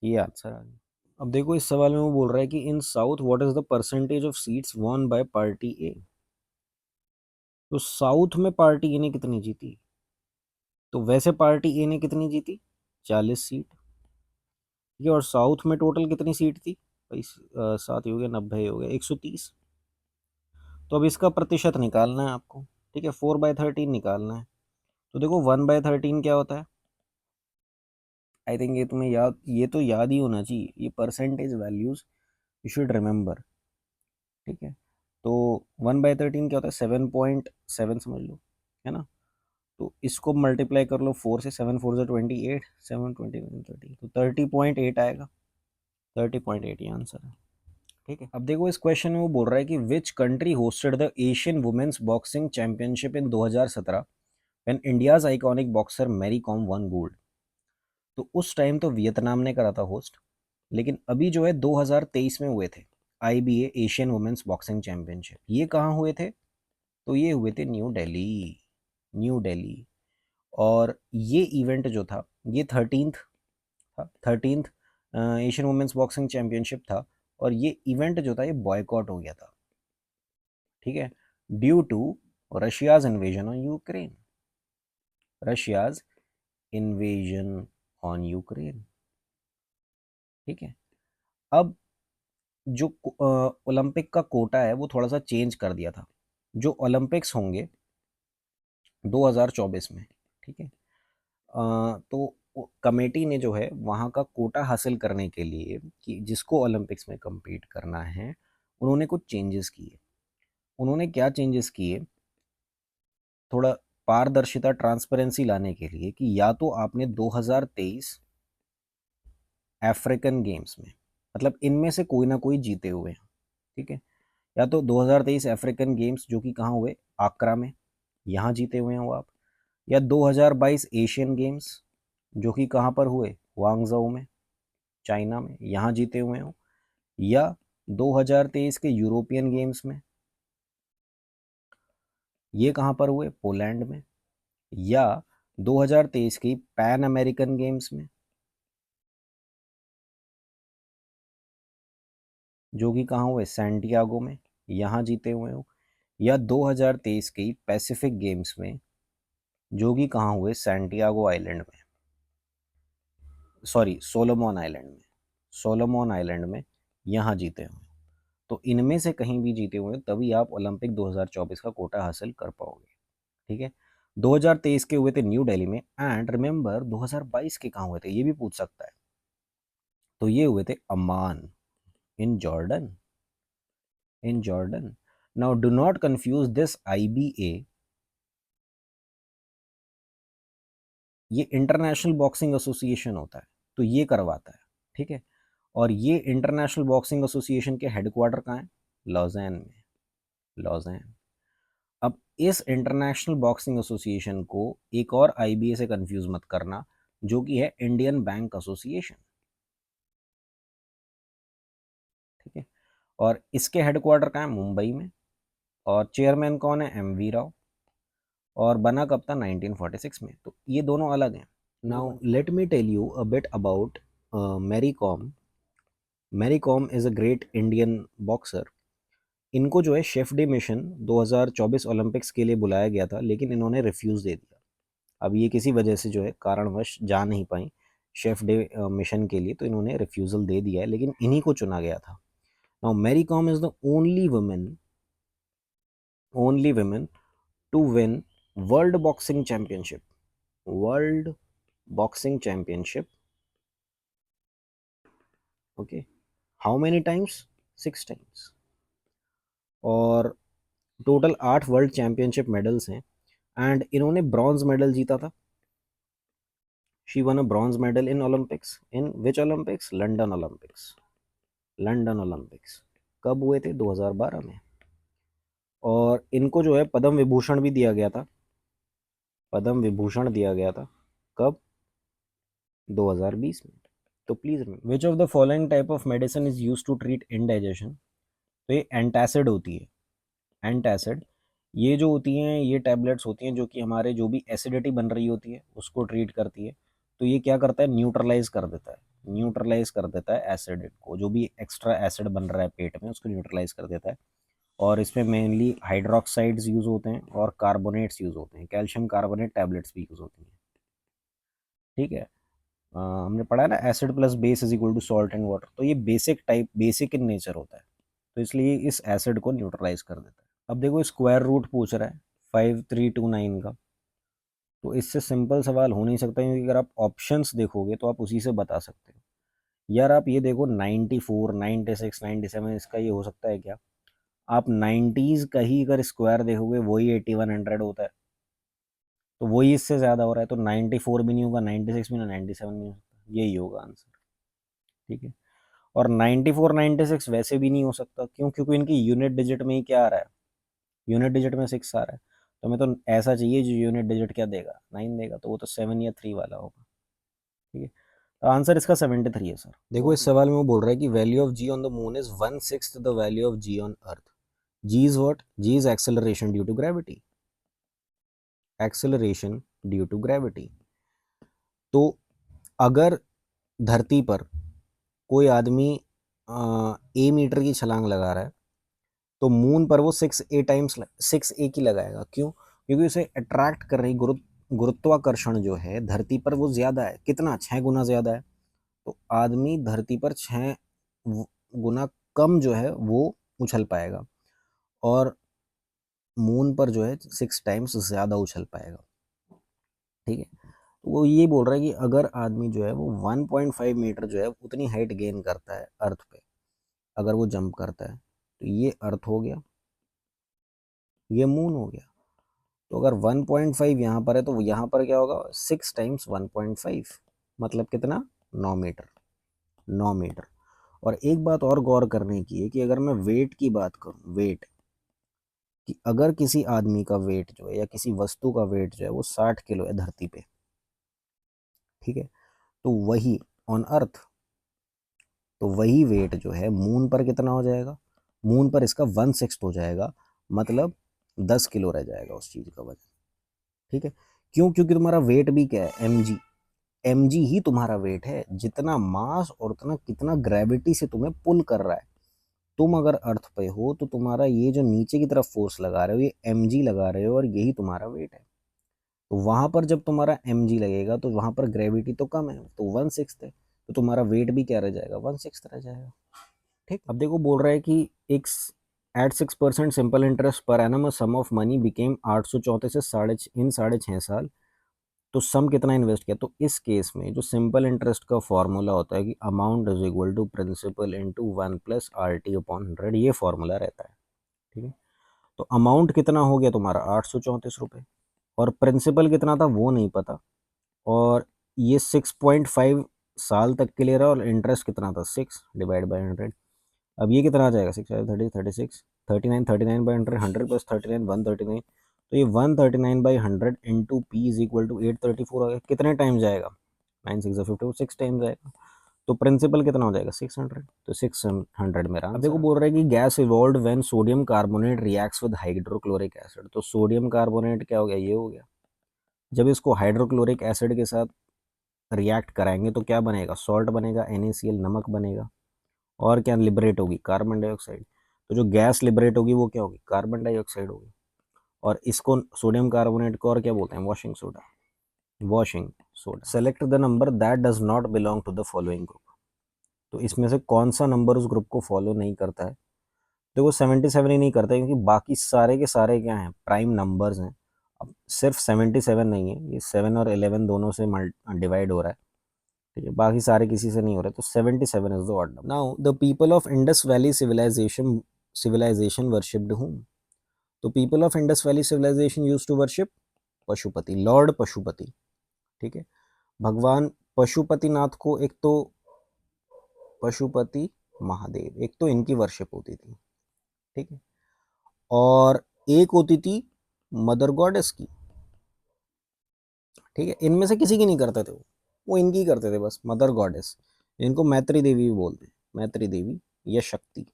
ये आंसर आ गया। अब देखो इस सवाल में वो बोल रहा है कि in south what is the percentage of seats won by party A. तो साउथ में पार्टी ए ने कितनी जीती, तो वैसे पार्टी ए ने कितनी जीती, 40 सीट, ठीक है। और साउथ में टोटल कितनी सीट थी भाई, 7 हो गया, 90 हो गया, 130। तो अब इसका प्रतिशत निकालना है आपको, ठीक है, 4/13 निकालना है। तो देखो 1/13 क्या होता है, आई थिंक ये तुम्हें याद, ये तो याद ही होना चाहिए, ये percentage values you should remember, ठीक है। तो 1/13 क्या होता है, 7.7 समझ लो, है ना। तो इसको मल्टीप्लाई कर लो 4 से, 7 4 28, 7 20 तो 30.8 आएगा, 30.8 ये आंसर है, ठीक है। अब देखो इस क्वेश्चन में वो बोल रहा है कि which country hosted the Asian women's boxing championship in 2017 when India's iconic boxer Mary Kom won gold. तो उस टाइम तो वियतनाम ने करा था होस्ट, लेकिन अभी जो है 2023 में हुए थे IBA Asian women's boxing championship, ये कहाँ हुए थे, तो ये हुए थे न्यू दिल्ली, न्यू दिल्ली। और ये इवेंट जो था ये 13th था, 13th Asian women's boxing championship था। और ये इवेंट जो था ये बॉयकॉट हो गया था, ठीक है, due to Russia's invasion on Ukraine, Russia's invasion on Ukraine, ठीक है। अब जो ओलंपिक का कोटा है वो थोड़ा सा चेंज कर दिया था, जो ओलंपिक्स होंगे 2024 में, ठीक है। तो कमेटी ने जो है वहाँ का कोटा हासिल करने के लिए कि जिसको ओलंपिक्स में compete करना है, उन्होंने कुछ चेंजेस किए। उन्होंने क्या चेंजेस किए, थोड़ा पारदर्शिता, ट्रांसपेरेंसी लाने के लिए कि या तो आपने 2023 अफ्रीकन गेम्स में, मतलब इनमें से कोई ना कोई जीते हुए हैं, ठीक है। या तो 2023 अफ्रीकन गेम्स जो कि कहाँ हुए, आक्रा में, यहाँ जीते हुए हैं वो आप। या 2022 एशियन गेम्स जो कि कहाँ पर हुए, ग्वांगझोउ में, चाइना में, यहाँ जीते हुए हो। या 2023 के यूरोपियन गेम्स में, ये कहाँ पर हुए, पोलैंड में। या 2023 की पैन अमेरिकन गेम्स में, जो कि कहाँ हुए, सैंटियागो में, यहाँ जीते हुए हो, या 2023 की पैसिफिक गेम्स में जो कि कहाँ हुए, सैंटियागो आइलैंड में, सॉरी सोलोमन आइलैंड में, सोलोमन आइलैंड में यहाँ जीते हो। तो इनमें से कहीं भी जीते हुए तभी आप ओलंपिक 2024 का कोटा हासिल कर पाओगे। ठीक है, 2023 के हुए थे न्यू दिल्ली में, एंड रिमेंबर 2022 के कहाँ हुए थे, ये भी पूछ सकता है। तो ये हुए थे Amman, in Jordan, in Jordan. Now do not confuse this IBA, ये इंटरनेशनल बॉक्सिंग एसोसिएशन होता है, तो ये करवाता है। ठीक है, और ये इंटरनेशनल बॉक्सिंग एसोसिएशन के हेडक्वार्टर कहाँ है, लॉज़ैन में, लॉज़ैन। अब इस इंटरनेशनल बॉक्सिंग एसोसिएशन को एक और IBA से कंफ्यूज मत करना, जो कि है इंडियन बैंक एसोसिएशन। ठीक है, और इसके हेडक्वार्टर कहाँ है, मुंबई में, और चेयरमैन कौन है, MV राव, और बना कब था, 1946 में। तो ये दोनों अलग हैं। Now let me tell you a bit about Mary Kom. Mary Kom is a great Indian boxer. इनको जो है शेफ डे मिशन 2024 ओलंपिक्स के लिए बुलाया गया था, लेकिन इन्होंने रिफ्यूज़ दे दिया। अब ये किसी वजह से जो है कारणवश जा नहीं पाई शेफ डे मिशन के लिए, तो इन्होंने रिफ्यूज़ल दे दिया है, लेकिन इन्हीं को चुना गया था। Now Mary Kom is the only women to win world boxing championship, world boxing championship. Okay, how many times, 6 times. और टोटल 8 वर्ल्ड चैंपियनशिप मेडल्स हैं, एंड इन्होंने ब्रॉन्ज मेडल जीता था। She won a bronze medal in Olympics, in which Olympics, London Olympics, London Olympics कब हुए थे, 2012 में। और इनको जो है पद्म विभूषण भी दिया गया था, पद्म विभूषण दिया गया था, कब, 2020 में। तो please, which of the following type of medicine is use to treat indigestion. तो ये एंटासिड होती है, एंटासिड। ये जो होती हैं, ये टैबलेट्स होती हैं जो कि हमारे जो भी एसिडिटी बन रही होती है उसको ट्रीट करती है। तो ये क्या करता है, न्यूट्रलाइज कर देता है, न्यूट्रलाइज कर देता है एसिड को, जो भी एक्स्ट्रा एसिड बन रहा है पेट में उसको न्यूट्रलाइज कर देता है। और इसमें मेनली हाइड्रोक्साइड्स यूज़ होते हैं और कार्बोनेट्स यूज़ होते हैं, कैल्शियम कार्बोनेट टैबलेट्स भी यूज़ होती हैं। ठीक है, हमने पढ़ा है ना, acid plus base is equal to salt and water. तो ये basic type, basic in nature होता है, तो इसलिए इस एसिड को न्यूट्रलाइज कर देता है। अब देखो स्क्वायर रूट पूछ रहा है 5329 का, तो इससे सिंपल सवाल हो नहीं सकता, क्योंकि अगर आप ऑप्शंस देखोगे तो आप उसी से बता सकते हो। यार आप ये देखो 94, 96, 97, इसका ये हो सकता है क्या, आप 90s का ही अगर स्क्वायर देखोगे वही 8100 होता है, तो वही इससे ज़्यादा हो रहा है, तो 94 भी नहीं होगा, 96 भी नहीं, 97 भी नहीं हो सकता, यही होगा आंसर। ठीक है, और 94 96 वैसे भी नहीं हो सकता, क्यों, क्योंकि इनकी यूनिट डिजिट में ही क्या आ रहा है, यूनिट डिजिट में 6 आ रहा है। तो हमें तो ऐसा चाहिए जो यूनिट डिजिट क्या देगा, 9 देगा, तो वो तो 7 या 3 वाला होगा। ठीक है, तो आंसर इसका 73 है सर। देखो इस सवाल में वो बोल रहा है कि value of G on the moon is 1/6 the value of G on earth. G is what, G is acceleration due to gravity, acceleration due to gravity. तो अगर धरती पर कोई आदमी A मीटर की छलांग लगा रहा है, तो मून पर वो 6A की लगाएगा। क्यों, क्योंकि उसे अट्रैक्ट कर रही गुरुत्वाकर्षण जो है धरती पर वो ज़्यादा है, कितना, 6 गुना ज़्यादा है। तो आदमी धरती पर 6 गुना कम जो है वो उछल पाएगा, और मून पर जो है 6 टाइम्स ज़्यादा उछल पाएगा। ठीक है, तो वो ये बोल रहा है कि अगर आदमी जो है वो 1.5 मीटर जो है उतनी हाइट गेन करता है अर्थ पे, अगर वो जंप करता है, तो ये अर्थ हो गया, ये मून हो गया। तो अगर 1.5 यहाँ पर है, तो यहाँ पर क्या होगा, 6 टाइम्स 1.5, मतलब कितना, 9 मीटर, 9 मीटर। और एक बात और गौर करने की है कि अगर मैं वेट की बात करूँ, वेट, कि अगर किसी आदमी का वेट जो है या किसी वस्तु का वेट जो है वो 60 किलो है धरती पे, ठीक है, तो वही ऑन अर्थ, तो वही वेट जो है मून पर कितना हो जाएगा, मून पर इसका 1/6 हो जाएगा, मतलब 10 किलो रह जाएगा उस चीज़ का वजन। ठीक है, क्यों, क्योंकि तुम्हारा वेट भी क्या है, mg, mg ही तुम्हारा वेट है, जितना मास और उतना कितना ग्रेविटी से तुम्हें पुल कर रहा है, तुम अगर अर्थ पे हो तो तुम्हारा ये जो नीचे की तरफ फोर्स लगा रहे हो ये mg लगा रहे हो और यही तुम्हारा वेट है। तो वहां पर जब तुम्हारा mg लगेगा तो वहां पर ग्रेविटी तो कम है, तो 1/6 है, तो तुम्हारा वेट भी क्या रह जाएगा, 1/6 रह जाएगा। ठीक, अब देखो बोल रहा है कि एक एट 6% सिंपल इंटरेस्ट पर एनम सम ऑफ मनी बिकेम 834 से 6.5 साल। तो सम कितना इन्वेस्ट किया, तो इस केस में जो सिंपल इंटरेस्ट का फॉर्मूला होता है कि amount is equal to principal into 1 plus R T upon 100, ये फॉर्मूला रहता है। ठीक है, तो अमाउंट कितना हो गया तुम्हारा 834 रुपये, और प्रिंसिपल कितना था वो नहीं पता, और ये 6.5 साल तक के लिए रहा, और इंटरेस्ट कितना था 6/100। अब ये कितना आ जाएगा 6 30 36 39 100 प्लस 39 139, तो ये 139/100 into P is equal to 834 आ गया। कितने टाइम जाएगा, 9 6 50, 6 टाइम जाएगा। तो प्रिंसिपल कितना हो जाएगा 600, तो 600 मेरा। अब देखो बोल रहा है कि gas evolve when sodium carbonate reacts with hydrochloric acid. तो सोडियम कार्बोनेट क्या हो गया, ये हो गया। जब इसको हाइड्रोक्लोरिक एसिड के साथ रिएक्ट कराएंगे तो क्या बनेगा, सॉल्ट बनेगा, NaCl नमक बनेगा, और क्या लिबरेट होगी, कार्बन डाइऑक्साइड। तो जो गैस लिबरेट होगी वो क्या होगी, कार्बन डाइऑक्साइड होगी। और इसको सोडियम कार्बोनेट को और क्या बोलते हैं, washing soda, washing soda. Select the number that does not belong to the following group. तो इसमें से कौन सा नंबर उस ग्रुप को फॉलो नहीं करता है। देखो 77 ही नहीं करता है, क्योंकि बाकी सारे के सारे क्या हैं, प्राइम नंबर्स हैं। अब सिर्फ 77 नहीं है, ये 7 और 11 दोनों से डिवाइड हो रहा है। ठीक है, बाकी सारे किसी से नहीं हो रहे, तो 77 is the odd number. Now the people of Indus valley civilisation worshipped whom. तो people of Indus valley civilisation used to worship Pashupati, lord Pashupati. ठीक है, भगवान पशुपतिनाथ को, एक तो पशुपति महादेव, एक तो इनकी वर्शिप होती थी। ठीक है, और एक होती थी मदर गॉडेस की। ठीक है, इनमें से किसी की नहीं करते थे वो इनकी ही करते थे बस, मदर गॉडेस। इनको मैत्री देवी भी बोलते हैं, मैत्री देवी या शक्ति।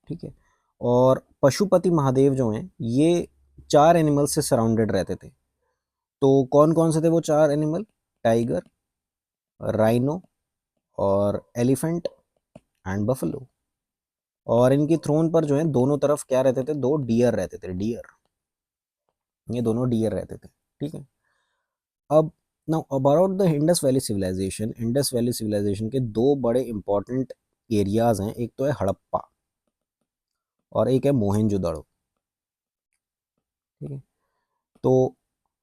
ठीक है, और पशुपति महादेव जो हैं ये 4 एनिमल से सराउंडेड रहते थे। तो कौन कौन से थे वो 4 एनिमल, टाइगर, राइनो और एलिफेंट एंड बफलो। और इनकी थ्रोन पर जो है दोनों तरफ क्या रहते थे, 2 डियर रहते थे, डियर, ये दोनों डियर रहते थे। ठीक है, अब now about the Indus valley civilization. Indus valley civilization के 2 बड़े इंपॉर्टेंट एरियाज हैं, एक तो है हड़प्पा और एक है मोहनजोदड़ो। ठीक है, तो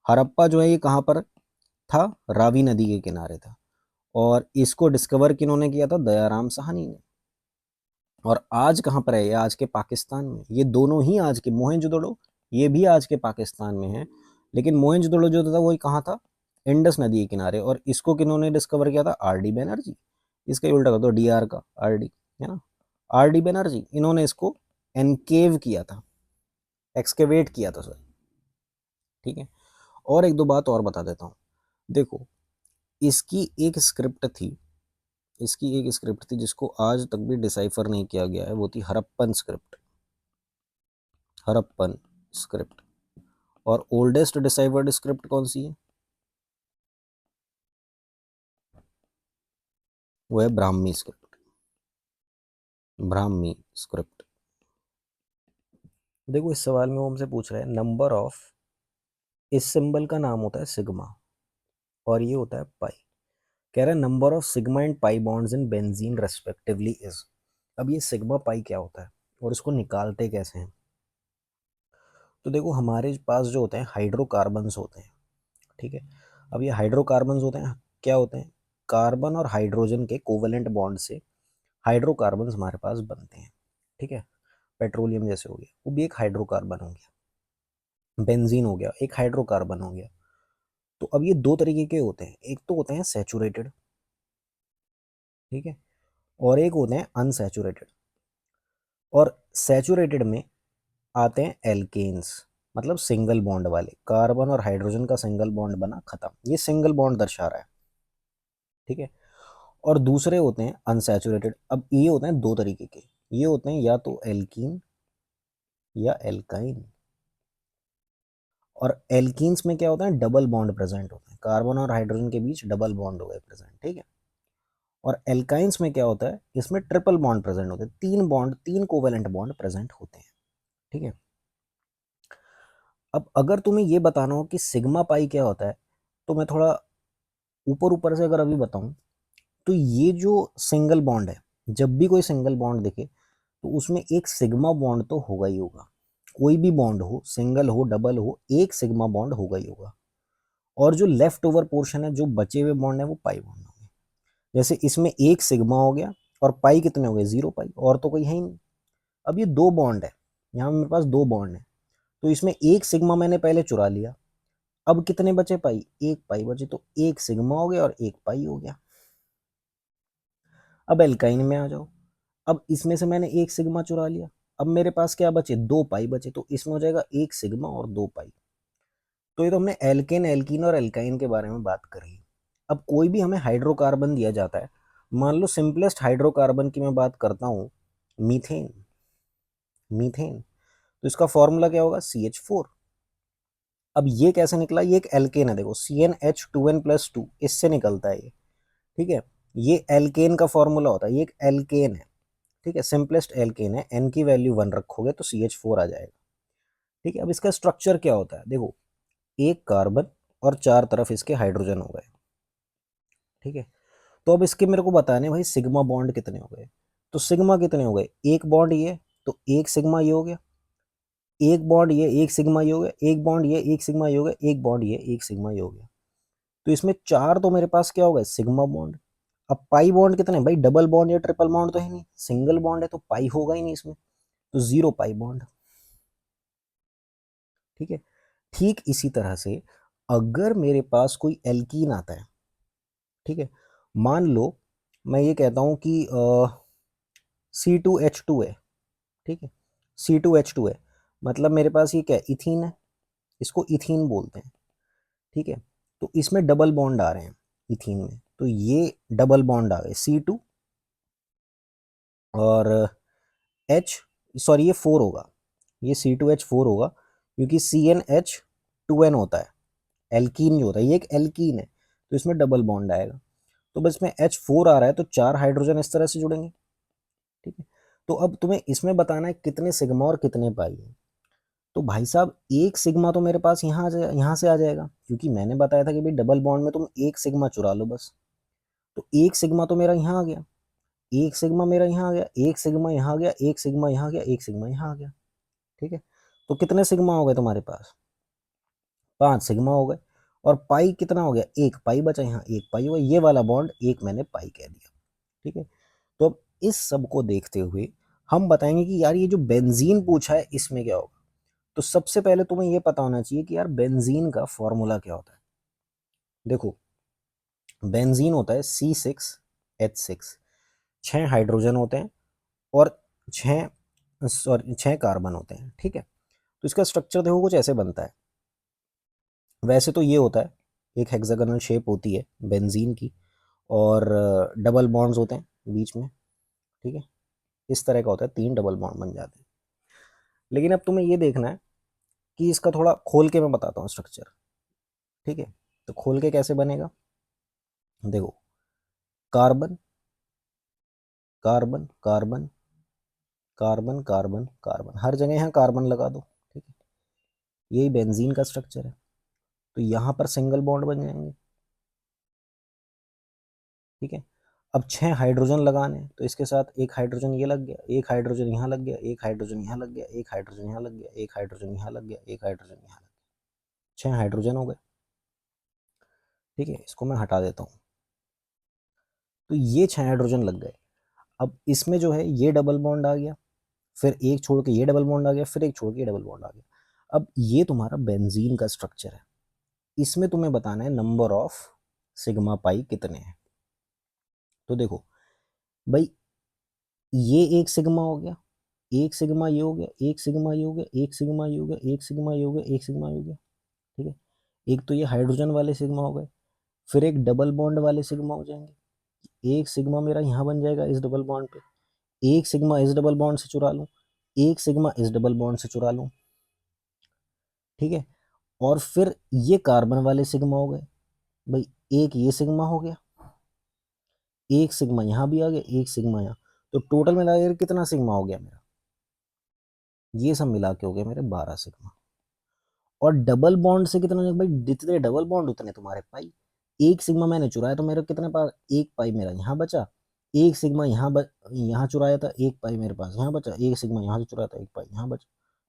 हड़प्पा जो है ये कहाँ पर था, रावी नदी के किनारे था, और इसको डिस्कवर किन्होंने किया था, दयाराम साहनी ने। और आज कहाँ पर है ये, आज के पाकिस्तान में। ये दोनों ही आज के, मोहनजोदड़ो ये भी आज के पाकिस्तान में है, लेकिन मोहनजोदड़ो जो था वो कहाँ था, इंडस नदी के किनारे। और इसको किन्होंने डिस्कवर किया था, RD बैनर्जी। इसका ही उल्टा कर दो, DR का RD, है ना, RD बैनर्जी। इन्होंने इसको एनकेव किया था, एक्सकेवेट किया था सर। ठीक है, और एक दो बात और बता देता हूँ। देखो इसकी एक स्क्रिप्ट थी, इसकी एक स्क्रिप्ट थी जिसको आज तक भी डिसाइफर नहीं किया गया है, वो थी हरप्पन स्क्रिप्ट, हरप्पन स्क्रिप्ट। और ओल्डेस्ट डिसाइफर्ड स्क्रिप्ट कौन सी है, वो है ब्राह्मी स्क्रिप्ट, ब्राह्मी स्क्रिप्ट। देखो इस सवाल में वो हमसे पूछ रहा है नंबर ऑफ, इस सिंबल का नाम होता है सिग्मा और ये होता है पाई। कह रहा है number of sigma and pi bonds in benzene respectively is. अब ये सिग्मा पाई क्या होता है और इसको निकालते कैसे हैं। तो देखो हमारे पास जो होते हैं हाइड्रोकार्बन्स होते हैं। ठीक है, अब ये हाइड्रोकार्बन्स होते हैं, क्या होते हैं, कार्बन और हाइड्रोजन के कोवेलेंट बॉन्ड से हाइड्रोकार्बन्स हमारे पास बनते हैं। ठीक है, पेट्रोलियम जैसे हो गया, वो भी एक हाइड्रोकार्बन हो गया। बेंजीन हो गया, एक हाइड्रोकार्बन हो गया। तो अब ये 2 तरीके के होते हैं, एक तो होते हैं सैचुरेटेड, ठीक है, और एक होते हैं अनसैचुरेटेड। और सैचुरेटेड में आते हैं एल्केन्स, मतलब सिंगल बॉन्ड वाले, कार्बन और हाइड्रोजन का सिंगल बॉन्ड बना, खत्म, ये सिंगल बॉन्ड दर्शा रहा है। ठीक है, और दूसरे होते हैं अनसैचुरेटेड। अब ये होते हैं 2 तरीके के, ये होते हैं या तो एल्कीन या एल्काइन। और एल्कीन्स में क्या होता है, डबल बॉन्ड प्रेजेंट होता है, कार्बन और हाइड्रोजन के बीच डबल बॉन्ड हो गए प्रेजेंट। ठीक है, और एल्काइंस में क्या होता है, इसमें ट्रिपल बॉन्ड प्रेजेंट होते हैं, 3 कोवेलेंट बॉन्ड प्रेजेंट होते हैं। ठीक है, अब अगर तुम्हें ये बताना हो कि सिग्मा पाई क्या होता है, तो मैं थोड़ा ऊपर ऊपर से अगर अभी बताऊं, तो ये जो सिंगल बॉन्ड है, जब भी कोई सिंगल बॉन्ड दिखे तो उसमें एक सिग्मा बॉन्ड तो होगा ही होगा। कोई भी बॉन्ड हो, सिंगल हो डबल हो, एक सिग्मा बॉन्ड होगा ही होगा। और जो लेफ्ट ओवर पोर्शन है, जो बचे हुए बॉन्ड है, वो पाई बॉन्ड होंगे। जैसे इसमें एक सिग्मा हो गया और पाई कितने हो गए, 0 पाई, और तो कोई है ही नहीं। अब ये 2 बॉन्ड है, यहाँ मेरे पास 2 बॉन्ड है, तो इसमें एक सिग्मा मैंने पहले चुरा लिया। अब कितने बचे पाई, 1 पाई बचे, तो एक सिग्मा हो गया और 1 पाई हो गया। अब एल्काइन में आ जाओ, अब इसमें से मैंने एक सिग्मा चुरा लिया, अब मेरे पास क्या बचे, 2 पाई बचे, तो इसमें हो जाएगा एक सिग्मा और 2 पाई। तो ये तो हमने एल्केन, एल्कीन और एल्काइन के बारे में बात करी। अब कोई भी हमें हाइड्रोकार्बन दिया जाता है, मान लो सिंपलेस्ट हाइड्रोकार्बन की मैं बात करता हूँ, मीथेन। मीथेन, तो इसका फॉर्मूला क्या होगा, CH4। अब ये कैसे निकला, ये एक एल्केन है, देखो CnH2n+2 इससे निकलता है ये। ठीक है, ये एल्केन का फॉर्मूला होता है, ये एक एल्केन है। ठीक है, सिंपलेस्ट एल्केन है, एन की वैल्यू 1 रखोगे तो CH4 आ जाएगा। ठीक है, अब इसका स्ट्रक्चर क्या होता है, देखो एक कार्बन और 4 तरफ इसके हाइड्रोजन हो गए। ठीक है, तो अब इसके मेरे को बताने भाई सिग्मा बॉन्ड कितने हो गए, तो सिग्मा कितने हो गए, एक बॉन्ड ये, तो एक सिग्मा ये हो गया, एक बॉन्ड ये, एक सिग्मा ये हो गया, एक बॉन्ड ये, एक सिग्मा ये हो गया, एक बॉन्ड ये, एक सिग्मा ये हो गया। तो इसमें 4 तो मेरे पास क्या हो गए, सिग्मा बॉन्ड। अब पाई बॉन्ड कितने, भाई डबल बॉन्ड या ट्रिपल बॉन्ड तो है नहीं, सिंगल बॉन्ड है, तो पाई होगा ही नहीं इसमें, तो 0 पाई बॉन्ड। ठीक है, ठीक इसी तरह से अगर मेरे पास कोई एल्कीन आता है, ठीक है, मान लो मैं ये कहता हूं कि C2H2 है। ठीक है, C2H2 है, मतलब मेरे पास ये क्या है, इथीन है, इसको इथीन बोलते हैं। ठीक है, तो इसमें डबल बॉन्ड आ रहे हैं इथीन में, तो ये डबल बॉन्ड आ गए C2 और H, सॉरी ये 4 होगा, ये C2H4 होगा, क्योंकि CnH2n होता है, एल्कीन जो होता है, ये एक एल्कीन है, तो इसमें डबल बॉन्ड आएगा। तो बस में H4 आ रहा है, तो 4 हाइड्रोजन इस तरह से जुड़ेंगे। ठीक है, तो अब तुम्हें इसमें बताना है कितने सिग्मा और कितने पाई है। तो भाई साहब एक सिग्मा तो मेरे पास यहाँ आ जाए, यहाँ से आ जाएगा, क्योंकि मैंने बताया था कि भाई डबल बॉन्ड में तुम एक सिग्मा चुरा लो बस। तो एक सिग्मा तो मेरा यहाँ आ गया, एक सिग्मा मेरा यहाँ आ गया, एक सिग्मा यहाँ आ गया, एक सिग्मा यहाँ आ गया, एक सिग्मा यहाँ आ गया। ठीक है, तो कितने सिग्मा हो गए तुम्हारे पास, 5 सिग्मा हो गए। और पाई कितना हो गया, 1 पाई बचा, यहाँ 1 पाई हुआ, ये वाला बॉन्ड एक मैंने पाई कह दिया। ठीक है, तो अब इस सब को देखते हुए हम बताएंगे कि यार ये जो बेंजीन पूछा है इसमें क्या होगा। तो सबसे पहले तुम्हें ये पता होना चाहिए कि यार बेंजीन का फॉर्मूला क्या होता है। देखो बेंजीन होता है C6H6, 6 हाइड्रोजन होते हैं और 6 कार्बन होते हैं। ठीक है, तो इसका स्ट्रक्चर देखो कुछ ऐसे बनता है, वैसे तो ये होता है, एक हेक्सागोनल शेप होती है बेंजीन की, और डबल बॉन्ड्स होते हैं बीच में। ठीक है, इस तरह का होता है, 3 डबल बॉन्ड बन जाते हैं। लेकिन अब तुम्हें ये देखना है कि इसका थोड़ा खोल के मैं बताता हूँ स्ट्रक्चर। ठीक है, तो खोल के कैसे बनेगा, देखो carbon carbon carbon carbon carbon carbon, हर जगह यहाँ कार्बन लगा दो। ठीक है, यही बेंजीन का स्ट्रक्चर है, तो यहाँ पर सिंगल बॉन्ड बन जाएंगे। ठीक है, अब 6 हाइड्रोजन लगाने हैं, तो इसके साथ एक हाइड्रोजन ये लग गया, एक हाइड्रोजन यहाँ लग गया, एक हाइड्रोजन यहाँ लग गया, एक हाइड्रोजन यहाँ लग गया, एक हाइड्रोजन यहाँ लग गया, एक हाइड्रोजन यहाँ लग गया, 6 हाइड्रोजन हो गए। ठीक है, इसको मैं हटा देता हूँ, तो ये 6 हाइड्रोजन लग गए। अब इसमें जो है ये डबल बॉन्ड आ गया, फिर एक छोड़ के ये डबल बॉन्ड आ गया, फिर एक छोड़ के ये डबल बॉन्ड आ गया। अब ये तुम्हारा बेंजीन का स्ट्रक्चर है, इसमें तुम्हें बताना है नंबर ऑफ सिग्मा पाई कितने हैं। तो देखो भाई, ये एक सिग्मा हो गया, एक सिग्मा ये हो गया, एक सिग्मा ये हो गया, एक सिग्मा ये हो गया, एक सिग्मा ये हो गया, एक सिग्मा ये हो गया। ठीक है, एक तो ये हाइड्रोजन वाले सिग्मा हो गए, फिर एक डबल बॉन्ड वाले सिग्मा हो जाएंगे, एक सिग्मा मेरा यहाँ बन जाएगा इस डबल बॉन्ड पे, एक सिग्मा इस डबल बॉन्ड से चुरा लूँ, एक सिग्मा इस डबल बॉन्ड से चुरा लूँ। ठीक है, और फिर ये कार्बन वाले सिग्मा हो गए, भाई एक ये सिग्मा हो गया, एक सिग्मा यहाँ भी आ गया, एक सिग्मा यहाँ, तो टोटल मिला के कितना सिग्मा हो गया मेरा, ये सब मिला के हो गया मेरे 12 सिग्मा। और डबल बॉन्ड से कितना हो जाएगा भाई, जितने डबल बॉन्ड उतने तुम्हारे पाई। एक सिग्मा मैंने चुराया तो मेरे कितने पास, एक पाई मेरा यहाँ बचा, एक सिग्मा यहाँ चुराया था, एक पाई मेरे पास यहाँ बचा, एक सिग्मा यहाँ से चुराया था, एक पाई यहाँ बचा,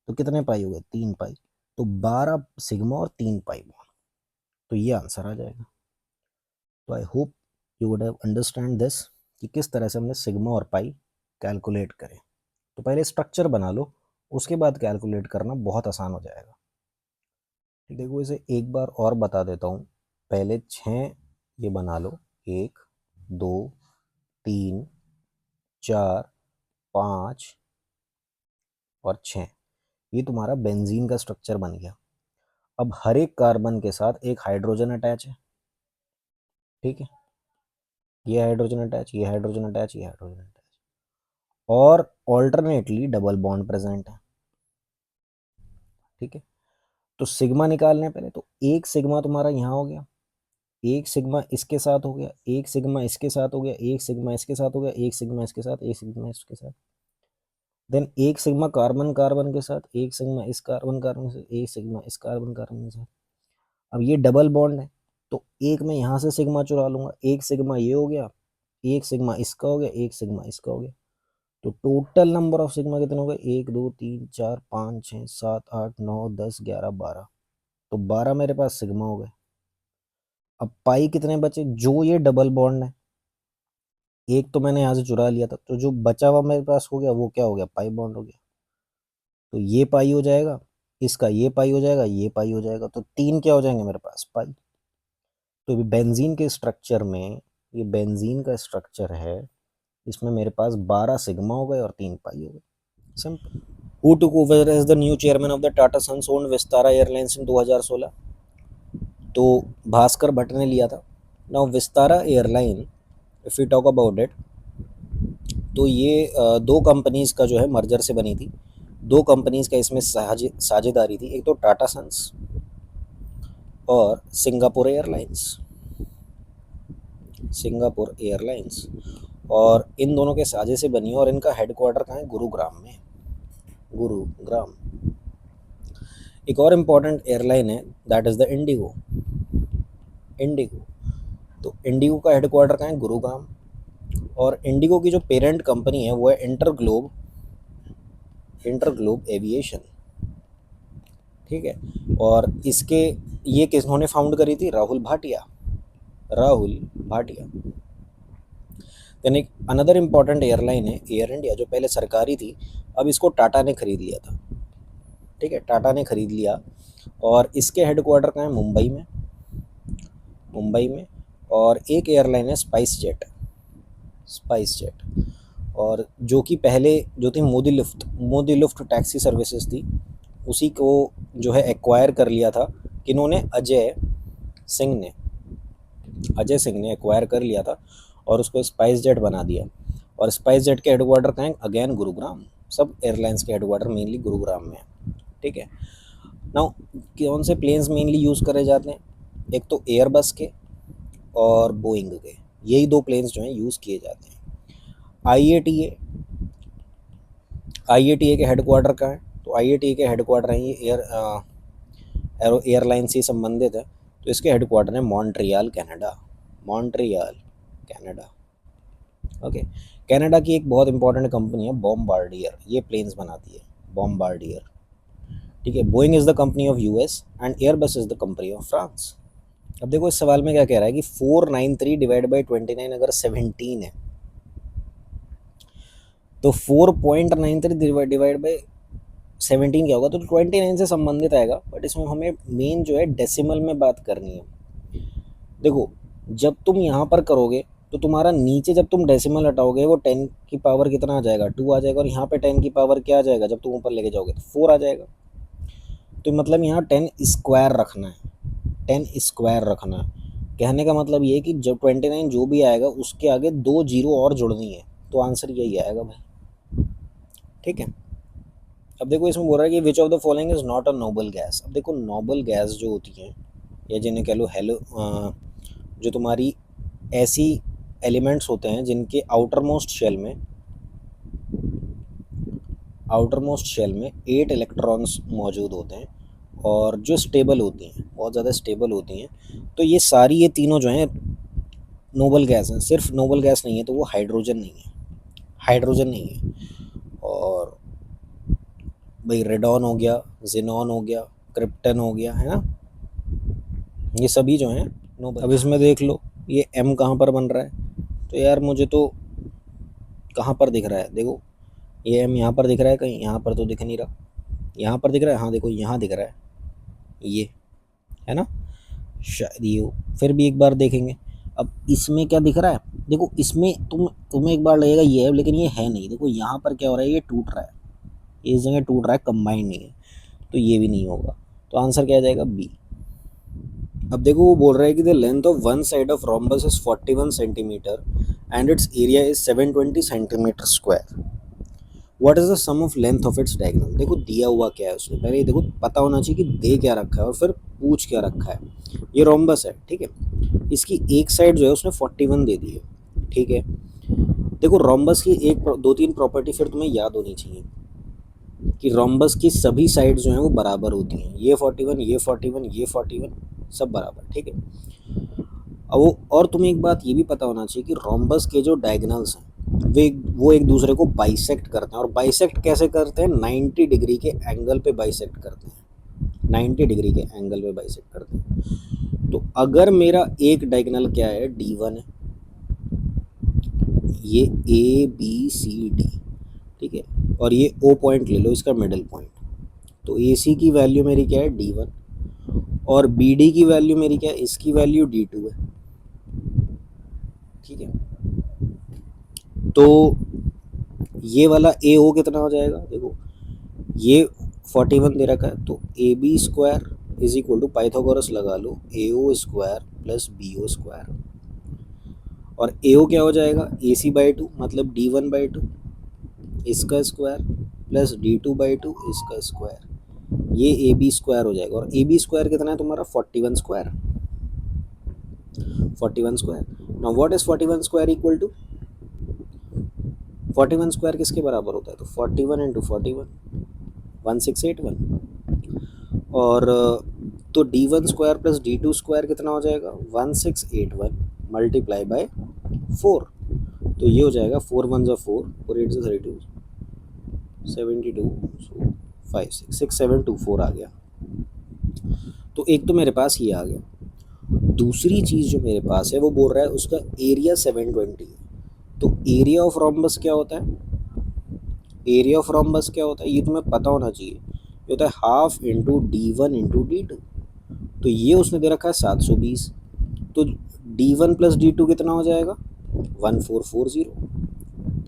तो कितने पाई हो गए, 3 पाई। तो 12 सिग्मा और 3 पाई बॉन्ड, तो ये आंसर आ जाएगा। तो I hope you would have understand this कि किस तरह से हमने सिग्मा और पाई कैलकुलेट करें। तो पहले स्ट्रक्चर बना लो, उसके बाद कैलकुलेट करना बहुत आसान हो जाएगा। देखो इसे एक बार और बता देता हूँ, पहले 6 ये बना लो, 1 2 3 4 5 और 6, ये तुम्हारा बेंजीन का स्ट्रक्चर बन गया। अब हर एक कार्बन के साथ एक हाइड्रोजन अटैच है, ठीक है, ये हाइड्रोजन अटैच, ये हाइड्रोजन अटैच, ये हाइड्रोजन अटैच, और ऑल्टरनेटली डबल बॉन्ड प्रेजेंट है, ठीक है। तो सिग्मा निकालने हैं पहले, तो एक सिग्मा तुम्हारा यहाँ हो गया, एक सिग्मा इसके साथ हो गया, एक सिग्मा इसके साथ हो गया, एक सिग्मा इसके साथ हो गया, एक सिग्मा इसके साथ, एक सिग्मा इसके साथ, देन एक सिग्मा कार्बन कार्बन के साथ, एक सिग्मा इस कार्बन कार्बन से, एक सिग्मा इस कार्बन कार्बन के साथ। अब ये डबल बॉन्ड है, तो एक मैं यहाँ से सिग्मा चुरा लूंगा, एक सिग्मा ये हो गया, एक सिग्मा इसका हो गया, एक सिग्मा इसका हो गया, तो टोटल नंबर ऑफ सिग्मा कितने हो गए, 1 2 3 4 5 6 7 8 9 10 11 12, तो 12 मेरे पास सिग्मा हो गए। अब पाई कितने बचे, जो ये डबल बॉन्ड है, एक तो मैंने यहाँ से चुरा लिया था, तो जो बचा हुआ मेरे पास हो गया वो क्या हो गया, पाई बॉन्ड हो गया। तो ये पाई हो जाएगा, इसका ये पाई हो जाएगा, ये पाई हो जाएगा, तो 3 क्या हो जाएंगे मेरे पास, पाई। तो बेंजीन के स्ट्रक्चर में, ये बेंजीन का स्ट्रक्चर है, इसमें मेरे पास 12 सिग्मा हो गए और 3 पाई हो गए, simple. Who took over as the new chairman of the Tata Sons owned Vistara Airlines in 2016? तो भास्कर भट्ट ने लिया था। Now Vistara airline, if you talk about it, तो ये दो कंपनीज़ का जो है मर्जर से बनी थी, दो कंपनीज़ का इसमें साझेदारी थी, एक तो टाटा सन्स और सिंगापुर एयरलाइंस, सिंगापुर एयरलाइंस, और इन दोनों के साझे से बनी है, और इनका हेडक्वार्टर कहाँ है, गुरुग्राम में, गुरुग्राम। एक और इम्पॉर्टेंट एयरलाइन है, that is the Indigo, Indigo. तो इंडिगो का हेडक्वार्टर कहाँ है, गुरुग्राम, और इंडिगो की जो पेरेंट कंपनी है वो है इंटरग्लोब एविएशन, ठीक है। और इसके, ये किन्होंने फाउंड करी थी, राहुल भाटिया, राहुल भाटिया। देन एक अनदर इम्पॉर्टेंट एयरलाइन है एयर इंडिया, जो पहले सरकारी थी, अब इसको टाटा ने खरीद लिया था, ठीक है, टाटा ने खरीद लिया, और इसके हेडक्वार्टर कहाँ है, मुंबई में, मुंबई में। और एक एयरलाइन है स्पाइस जेट, और जो कि पहले जो थी मोदी लिफ्ट टैक्सी सर्विसेज थी, उसी को जो है एक्वायर कर लिया था, किन्होंने, अजय सिंह ने एक्वायर कर लिया था, और उसको स्पाइस जेट बना दिया। और स्पाइस जेट के हेडक्वार्टर कहाँ है, अगेन गुरुग्राम, सब एयरलाइंस के हेडक्वार्टर मेनली गुरुग्राम में है, ठीक है। नाउ कौन से प्लेन्स मेनली यूज़ करे जाते हैं, एक तो एयरबस के और बोइंग के, यही दो प्लेन्स जो हैं यूज़ किए जाते हैं। IATA के हेडक्वार्टर कहाँ है, तो IATA के हेडक्वार्टर हैं, ये एयरलाइन से संबंधित है, तो इसके हेडक्वार्टर है Montreal, Canada, Montreal, Canada, okay. Canada की एक बहुत इंपॉर्टेंट कंपनी है बॉम्बार्डियर, ये प्लेन्स बनाती है, बॉम्बार्डियर, ठीक है। Boeing is the company of US and Airbus is the company of France. अब देखो इस सवाल में क्या कह रहा है कि 493 डिवाइड बाई 29 अगर 17 है, तो 4.93 डिवाइड बाई 17 क्या होगा, तो 29 से संबंधित आएगा, बट इसमें हमें मेन जो है डेसिमल में बात करनी है। देखो जब तुम यहाँ पर करोगे, तो तुम्हारा नीचे जब तुम डेसिमल हटाओगे, वो 10 की पावर कितना आ जाएगा, 2 आ जाएगा, और यहाँ पे 10 की पावर क्या आ जाएगा, जब तुम ऊपर लेके जाओगे तो 4 आ जाएगा। तो मतलब यहाँ 10 स्क्वायर रखना है, 10 स्क्वायर रखना है, कहने का मतलब ये है कि जब 29 जो भी आएगा उसके आगे 2 जीरो और जुड़नी है, तो आंसर यही आएगा भाई, ठीक है। अब देखो इसमें बोल रहा है कि विच of the following is not a noble gas. अब देखो नोबल गैस जो होती हैं, या जिन्हें कह लो जो तुम्हारी ऐसी एलिमेंट्स होते हैं जिनके आउटर मोस्ट शेल में 8 इलेक्ट्रॉन्स मौजूद होते हैं और जो स्टेबल होती हैं, बहुत ज़्यादा स्टेबल होती हैं। तो ये तीनों जो हैं नोबल गैस हैं। सिर्फ नोबल गैस नहीं है तो वो हाइड्रोजन नहीं है। और भाई रेडॉन हो गया, जिनॉन हो गया, क्रिप्टन हो गया, है ना, ये सभी जो हैं नोबल। अब इसमें देख लो ये एम कहाँ पर बन रहा है, तो यार मुझे तो कहाँ पर दिख रहा है, देखो ये एम यहाँ पर दिख रहा है, कहीं यहाँ पर तो दिख नहीं रहा, यहाँ पर दिख रहा है, हाँ देखो यहाँ दिख रहा है, ये है ना, शायद ये हो। फिर भी एक बार देखेंगे। अब इसमें क्या दिख रहा है, देखो इसमें तुम्हें एक बार लगेगा ये है, लेकिन ये है नहीं। देखो यहाँ पर क्या हो रहा है, ये टूट रहा है, ये इस जगह टूट रहा है, कंबाइंड नहीं है, तो ये भी नहीं होगा। तो आंसर क्या आ जाएगा, बी। अब देखो वो बोल रहा है कि the length of one side of rhombus is 41 centimetre and its area is 720 centimetre square. What is the sum of length of its diagonal. देखो दिया हुआ क्या है उसने, पहले ये देखो पता होना चाहिए कि दे क्या रखा है और फिर पूछ क्या रखा है। ये रोम्बस है, ठीक है, इसकी एक साइड जो है उसने 41 दे दी है, ठीक है। देखो रोम्बस की एक दो तीन प्रॉपर्टी फिर तुम्हें याद होनी चाहिए कि रोम्बस की सभी साइड जो हैं वो बराबर होती हैं, ये 41, ये 41, ये 41, सब बराबर, ठीक है। अब और तुम्हें एक बात ये भी पता होना चाहिए कि रोम्बस के जो डायगोनल्स हैं वो एक दूसरे को बाइसेक्ट करते हैं। और बाइसेक्ट कैसे करते हैं, 90 डिग्री के एंगल पे बाइसेक्ट करते हैं, 90 डिग्री के एंगल पे बाइसेक्ट करते हैं। तो अगर मेरा एक डायगोनल क्या है, D1 है, ये ABCD, ठीक है, और ये O पॉइंट ले लो, इसका मिडिल पॉइंट, तो AC की वैल्यू मेरी क्या है, D1, और BD की वैल्यू मेरी क्या है, इसकी वैल्यू D2 है, ठीक है। तो ये वाला AO कितना हो जाएगा, देखो ये 41 दे रखा है, तो AB square is equal to Pythagoras लगा लो, AO square plus BO square, और AO क्या हो जाएगा, AC/2 मतलब D1/2 इसका स्क्वायर प्लस D2/2 इसका स्क्वायर, ये AB स्क्वायर हो जाएगा। और AB स्क्वायर कितना है तुम्हारा, 41 square, 41 square. Now what is 41 square equal to, 41 square किसके बराबर होता है, तो 41 इंटू 41, 1681, और तो D1 square plus D2 square कितना हो जाएगा, 1681 मल्टीप्लाई बाय 4, तो ये हो जाएगा 4 1 ज़ा 4, 4 8 ज़ा 32, 72, 5 6 6 7 2 4 आ गया। तो एक तो मेरे पास ये आ गया। दूसरी चीज़ जो मेरे पास है वो बोल रहा है उसका एरिया 720 है। तो एरिया ऑफ रोम्बस क्या होता है, एरिया ऑफ रोम्बस क्या होता है, ये तुम्हें पता होना चाहिए। ये होता है half into D1 into D2। तो ये उसने दे रखा है 720, तो D1 प्लस D2 कितना हो जाएगा, 1440,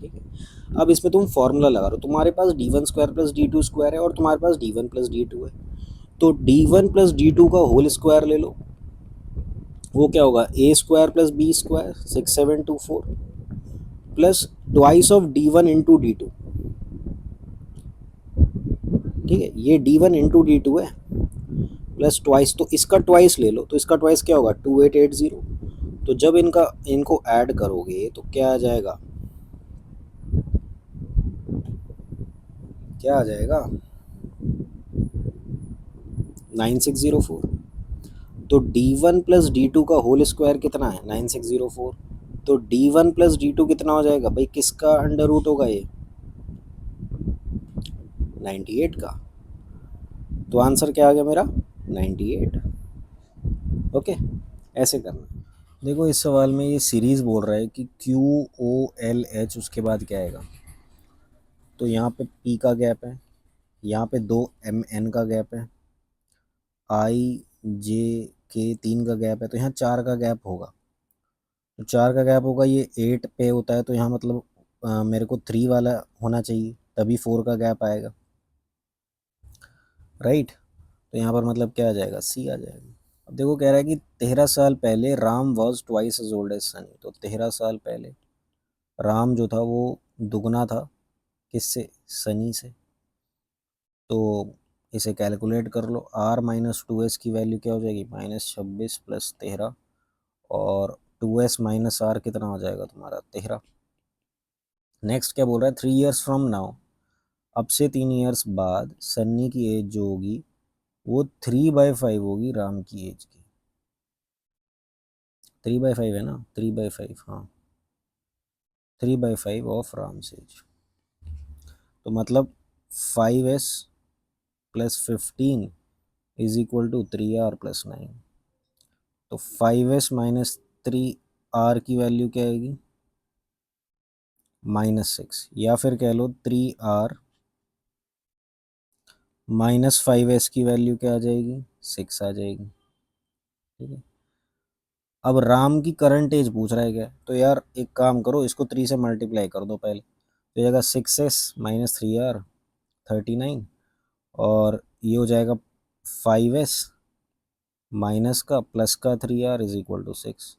ठीक है। अब इसमें तुम फॉर्मूला लगा रहे हो, तुम्हारे पास D1 square plus D2 square है और तुम्हारे पास D1 प्लस D2 है, तो D1 प्लस D2 का होल स्क्वायर ले लो, वो क्या होगा, A square plus B square 6724 plus twice of D1 into D2, ठीक है, ये D1 इंटू D2 है, प्लस ट्वाइस, तो इसका ट्वाइस ले लो, तो इसका ट्वाइस क्या होगा, 2880। तो जब इनको ऐड करोगे तो क्या आ जाएगा, क्या आ जाएगा, 9604। तो D1 प्लस D2 का होल स्क्वायर कितना है, 9604। तो D1 प्लस D2 कितना हो जाएगा भाई, किसका अंडर रूट होगा ये, 98 का। तो आंसर क्या आ गया मेरा, 98। ओके, ऐसे करना। देखो इस सवाल में ये सीरीज़ बोल रहा है कि QOLH उसके बाद क्या आएगा, तो यहाँ पे P का गैप है, यहाँ पे 2MN का गैप है, IJK 3 का गैप है, तो यहाँ 4 का गैप होगा। तो 4 का गैप होगा, ये 8 पे होता है, तो यहाँ मतलब मेरे को 3 वाला होना चाहिए, तभी 4 का गैप आएगा, राइट। तो यहाँ पर मतलब क्या आ जाएगा, C आ जाएगा। अब देखो कह रहा है कि 13 साल पहले Ram was twice as old as Sunny. तो 13 साल पहले राम जो था वो दुगना था किससे, सनी से। तो इसे कैलकुलेट कर लो, R-2S की वैल्यू क्या हो जाएगी, -26 + 13, और 2s माइनस आर कितना हो जाएगा तुम्हारा 13। नेक्स्ट क्या बोल रहा है, 3 years फ्रॉम नाउ, अब से 3 years बाद सन्नी की एज जो होगी वो 3/5 होगी राम की एज की। 3/5 है ना, 3/5, हाँ 3/5 ऑफ राम्स एज। तो मतलब 5s + 15 is equal to 3r + 9। तो 5s - 3r की वैल्यू क्या आएगी, -6, या फिर कह लो 3r -5s की वैल्यू क्या आ जाएगी, 6 आ जाएगी। ठीक है, अब राम की करंट एज पूछ रहा है क्या, तो यार एक काम करो, इसको 3 से मल्टीप्लाई कर दो पहले, तो हो जाएगा 6s - 3r 39, और ये हो जाएगा 5s माइनस का प्लस का 3r इज इक्वल टू 6।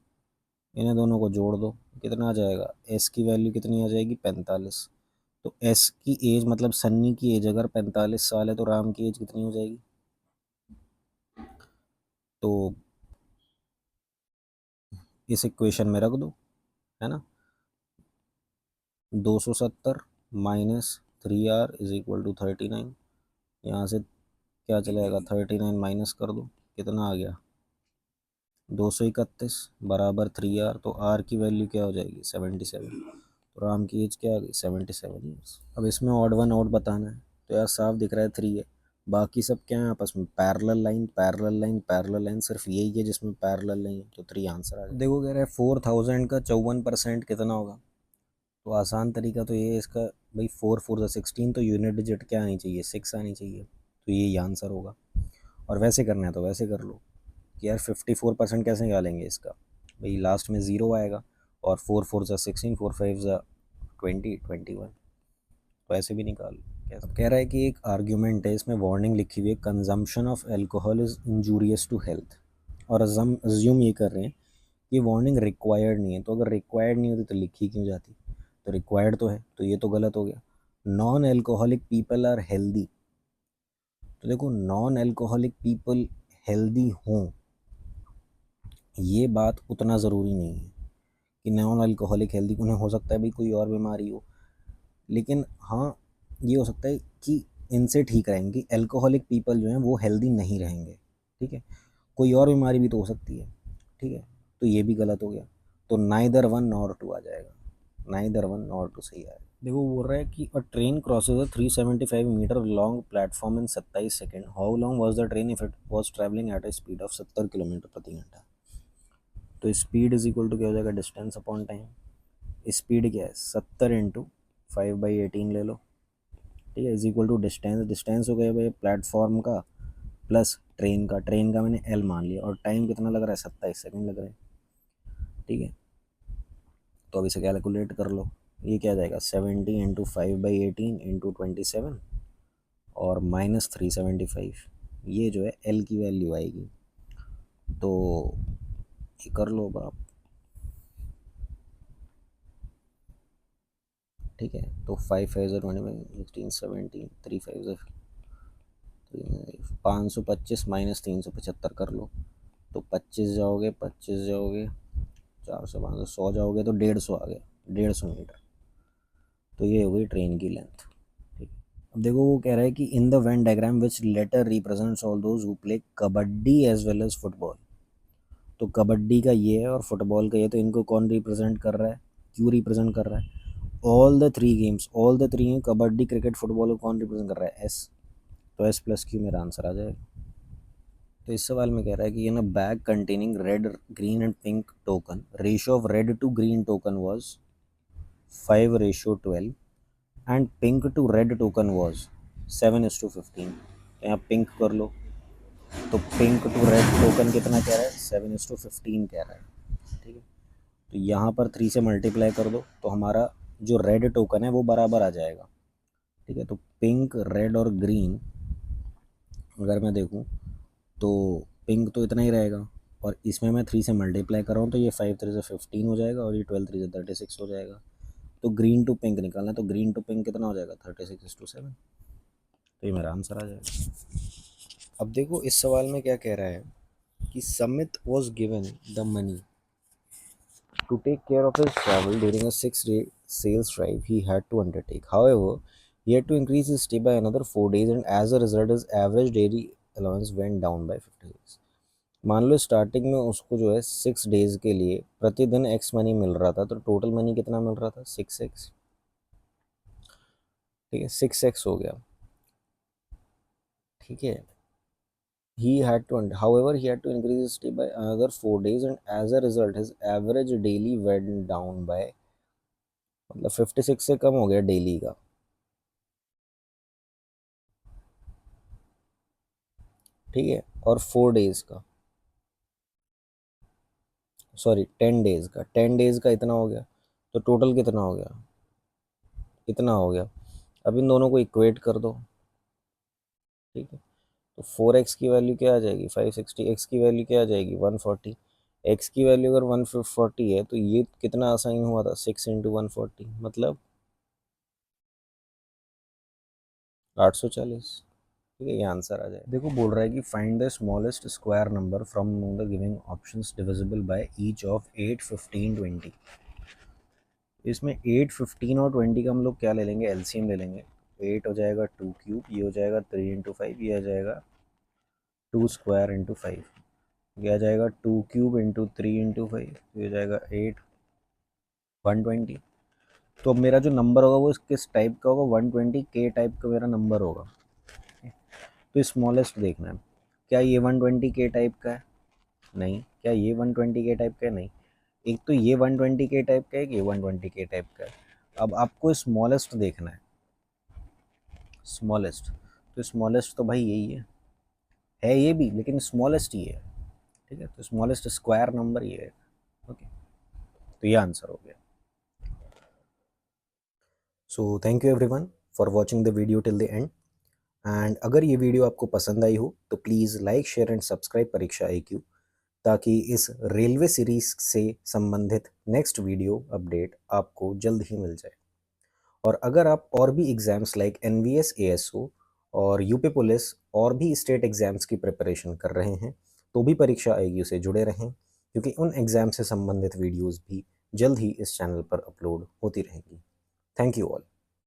इन्हें दोनों को जोड़ दो, कितना आ जाएगा, एस की वैल्यू कितनी आ जाएगी, 45। तो एस की एज मतलब सन्नी की एज अगर 45 साल है तो राम की एज कितनी हो जाएगी, तो इस इक्वेशन में रख दो, है ना। 270 -3r इज इक्वल टू 39। यहाँ से क्या चलेगा, 39 माइनस कर दो, कितना आ गया 231 बराबर 3r। तो r की वैल्यू क्या हो जाएगी, 77। तो राम की एज क्या आ गई, 77 ईयर्स। अब इसमें ऑड वन आउट बताना है, तो यार साफ दिख रहा है 3 है, बाकी सब क्या है आपस में, parallel line parallel line parallel line, सिर्फ यही है जिसमें पैरेलल नहीं है, तो 3 आंसर आ गया। देखो कह रहा है 4000 का 54% कितना होगा, तो आसान तरीका तो ये है इसका, भाई 4 4 ज़ा 16, तो यूनिट डिजिट क्या आनी चाहिए, 6 आनी चाहिए, तो ये आंसर होगा। और वैसे करना है तो वैसे कर लो कि यार 54% कैसे निकालेंगे इसका, भाई लास्ट में 0 आएगा, और 4 4 ज़ा 16, 4 5 ज़ा 20, 21, तो ऐसे भी निकाल लो। अब कह रहा है कि एक आर्ग्यूमेंट है, इसमें वार्निंग लिखी हुई है, consumption of alcohol is injurious to health, और अज्यूम ये कर रहे हैं कि वार्निंग रिक्वायर्ड नहीं है, तो अगर रिक्वायर्ड नहीं होती तो लिखी क्यों जाती, तो रिक्वायर्ड तो है, तो ये तो गलत हो गया। Non alcoholic people are healthy, तो देखो नॉन एल्कोहलिक पीपल हेल्दी हों, ये बात उतना ज़रूरी नहीं है कि नॉन अल्कोहलिक हेल्दी, उन्हें हो सकता है भाई कोई और बीमारी हो, लेकिन हाँ ये हो सकता है कि इनसे ठीक रहेंगे, अल्कोहलिक पीपल जो हैं वो हेल्दी नहीं रहेंगे। ठीक है, कोई और बीमारी भी तो हो सकती है। ठीक है, तो ये भी गलत हो गया, तो नाइदर वन नॉर टू आ जाएगा, नाइदर वन नॉर टू सही आएगा। देखो बोल रहा है कि a train crosses a 375 metre long platform in 27 second, how long was the train if it was travelling at a speed of 70 kilometre प्रति घंटा। तो स्पीड इज इक्वल टू क्या हो जाएगा, डिस्टेंस अपॉन टाइम। स्पीड क्या है, 70 × 5/18 ले लो। ठीक है, is equal to distance, distance हो गया भाई प्लेटफॉर्म का प्लस ट्रेन का मैंने एल मान लिया, और टाइम कितना लग रहा है, 27 सेकंड लग रहे हैं। ठीक है, तो अब इसे कैलकुलेट कर लो, ये क्या आ जाएगा, 70 × 5/18 × 27 और -375, ये जो है एल की वैल्यू आएगी। तो ये कर लो आप। ठीक है, तो 5 5 ज़ा 25, 16 17, 3 5 ज़ा 525 -375 कर लो, तो 25 जाओगे 400 500 100 जाओगे, तो 150 आ गया, 150 मीटर। तो ये हो गई ट्रेन की लेंथ। ठीक है, अब देखो वो कह रहा है कि in the Venn diagram which letter represents all those who play kabaddi as well as football, तो कबड्डी का ये है और फुटबॉल का ये, तो इनको कौन रिप्रेजेंट कर रहा है, क्यों रिप्रेजेंट कर रहा है, all the three games, all the three हैं, कबड्डी क्रिकेट फुटबॉल को कौन रिप्रेजेंट कर रहा है, एस, तो एस प्लस क्यू मेरा आंसर आ जाएगा। तो इस सवाल में कह रहा है कि in a bag containing red green and pink token, ratio of red to green token was 5:12 and pink to red token was 7:15। तो यहाँ पिंक कर लो, तो पिंक टू रेड टोकन कितना कह रहा है, 7:15 कह रहा है। ठीक है, तो यहाँ पर 3 से मल्टीप्लाई कर दो, तो हमारा जो रेड टोकन है वो बराबर आ जाएगा। ठीक है, तो पिंक रेड और ग्रीन अगर मैं देखूँ तो पिंक तो इतना ही रहेगा, और इसमें मैं 3 से मल्टीप्लाई कर रहा हूँ, तो ये 5 3 से 15 हो जाएगा, और ये 12 3 से 36 हो जाएगा। तो ग्रीन टू पिंक निकालना है, तो ग्रीन टू पिंक कितना हो जाएगा, 36:7, तो ये मेरा आंसर आ जाएगा। अब देखो इस सवाल में क्या कह रहा है कि Samit was given the money To take care of his travel during a 6-day sales drive he had to undertake. However, he had to increase his stay by another 4 days, and as a result his average daily allowance went down by 56. मान लो starting में उसको जो है 6 days के लिए प्रतिदिन x money मिल रहा था, तो टोटल मनी कितना मिल रहा था 6x। ठीक है, 6x हो गया। ठीक है, he had to however he had to increase his stay by another 4 days, and as a result his average daily went down by, मतलब 56 से कम हो गया डेली का। ठीक है, और 4 डेज का, सॉरी 10 डेज का, 10 डेज का इतना हो गया, तो टोटल कितना हो गया, इतना हो गया। अब इन दोनों को इक्वेट कर दो। ठीक है, तो 4x की वैल्यू क्या आ जाएगी 560, x की वैल्यू क्या आ जाएगी 140। x की वैल्यू अगर 140 है तो ये कितना असाइन हुआ था 6 × 140, मतलब 840। ठीक है, ये आंसर आ जाए। देखो बोल रहा है कि find the smallest square number from the giving options divisible by each of 8, 15, 20। इसमें 8, 15 और 20 का हम लोग क्या ले लेंगे, एलसीएम ले लेंगे। 8 हो जाएगा 2 क्यूब, ये हो जाएगा 3 × 5, ये आ जाएगा 2 स्क्वायर × 5, ये आ जाएगा 2 क्यूब × 3 × 5, ये हो जाएगा 8, 120। तो अब मेरा जो नंबर होगा वो किस टाइप का होगा, 120 के टाइप का मेरा नंबर होगा। तो स्मॉलेस्ट देखना है, क्या ये 120 के टाइप का है, नहीं। क्या ये 120 के टाइप का है, नहीं। एक तो ये 120 के टाइप का है, एक ये 120 के टाइप का है। अब आपको स्मॉलेस्ट देखना है, स्मॉलेस्ट। तो स्मॉलेस्ट तो भाई यही है ये भी, लेकिन स्मॉलेस्ट ही है। ठीक है, तो स्मॉलेस्ट स्क्वायर नंबर ये है। ओके, तो ये आंसर हो गया। So thank you everyone for watching the video till the end. And अगर ये वीडियो आपको पसंद आई हो तो please like, share and subscribe परीक्षा IQ, ताकि इस रेलवे सीरीज से संबंधित नेक्स्ट वीडियो अपडेट आपको जल्द ही मिल जाए। और अगर आप और भी एग्ज़ाम्स लाइक NVS ASO और यूपी पुलिस और भी स्टेट एग्ज़ाम्स की प्रिपरेशन कर रहे हैं तो भी परीक्षा IQ से जुड़े रहें, क्योंकि उन एग्ज़ाम से संबंधित वीडियोज़ भी जल्द ही इस चैनल पर अपलोड होती रहेंगी। Thank you all.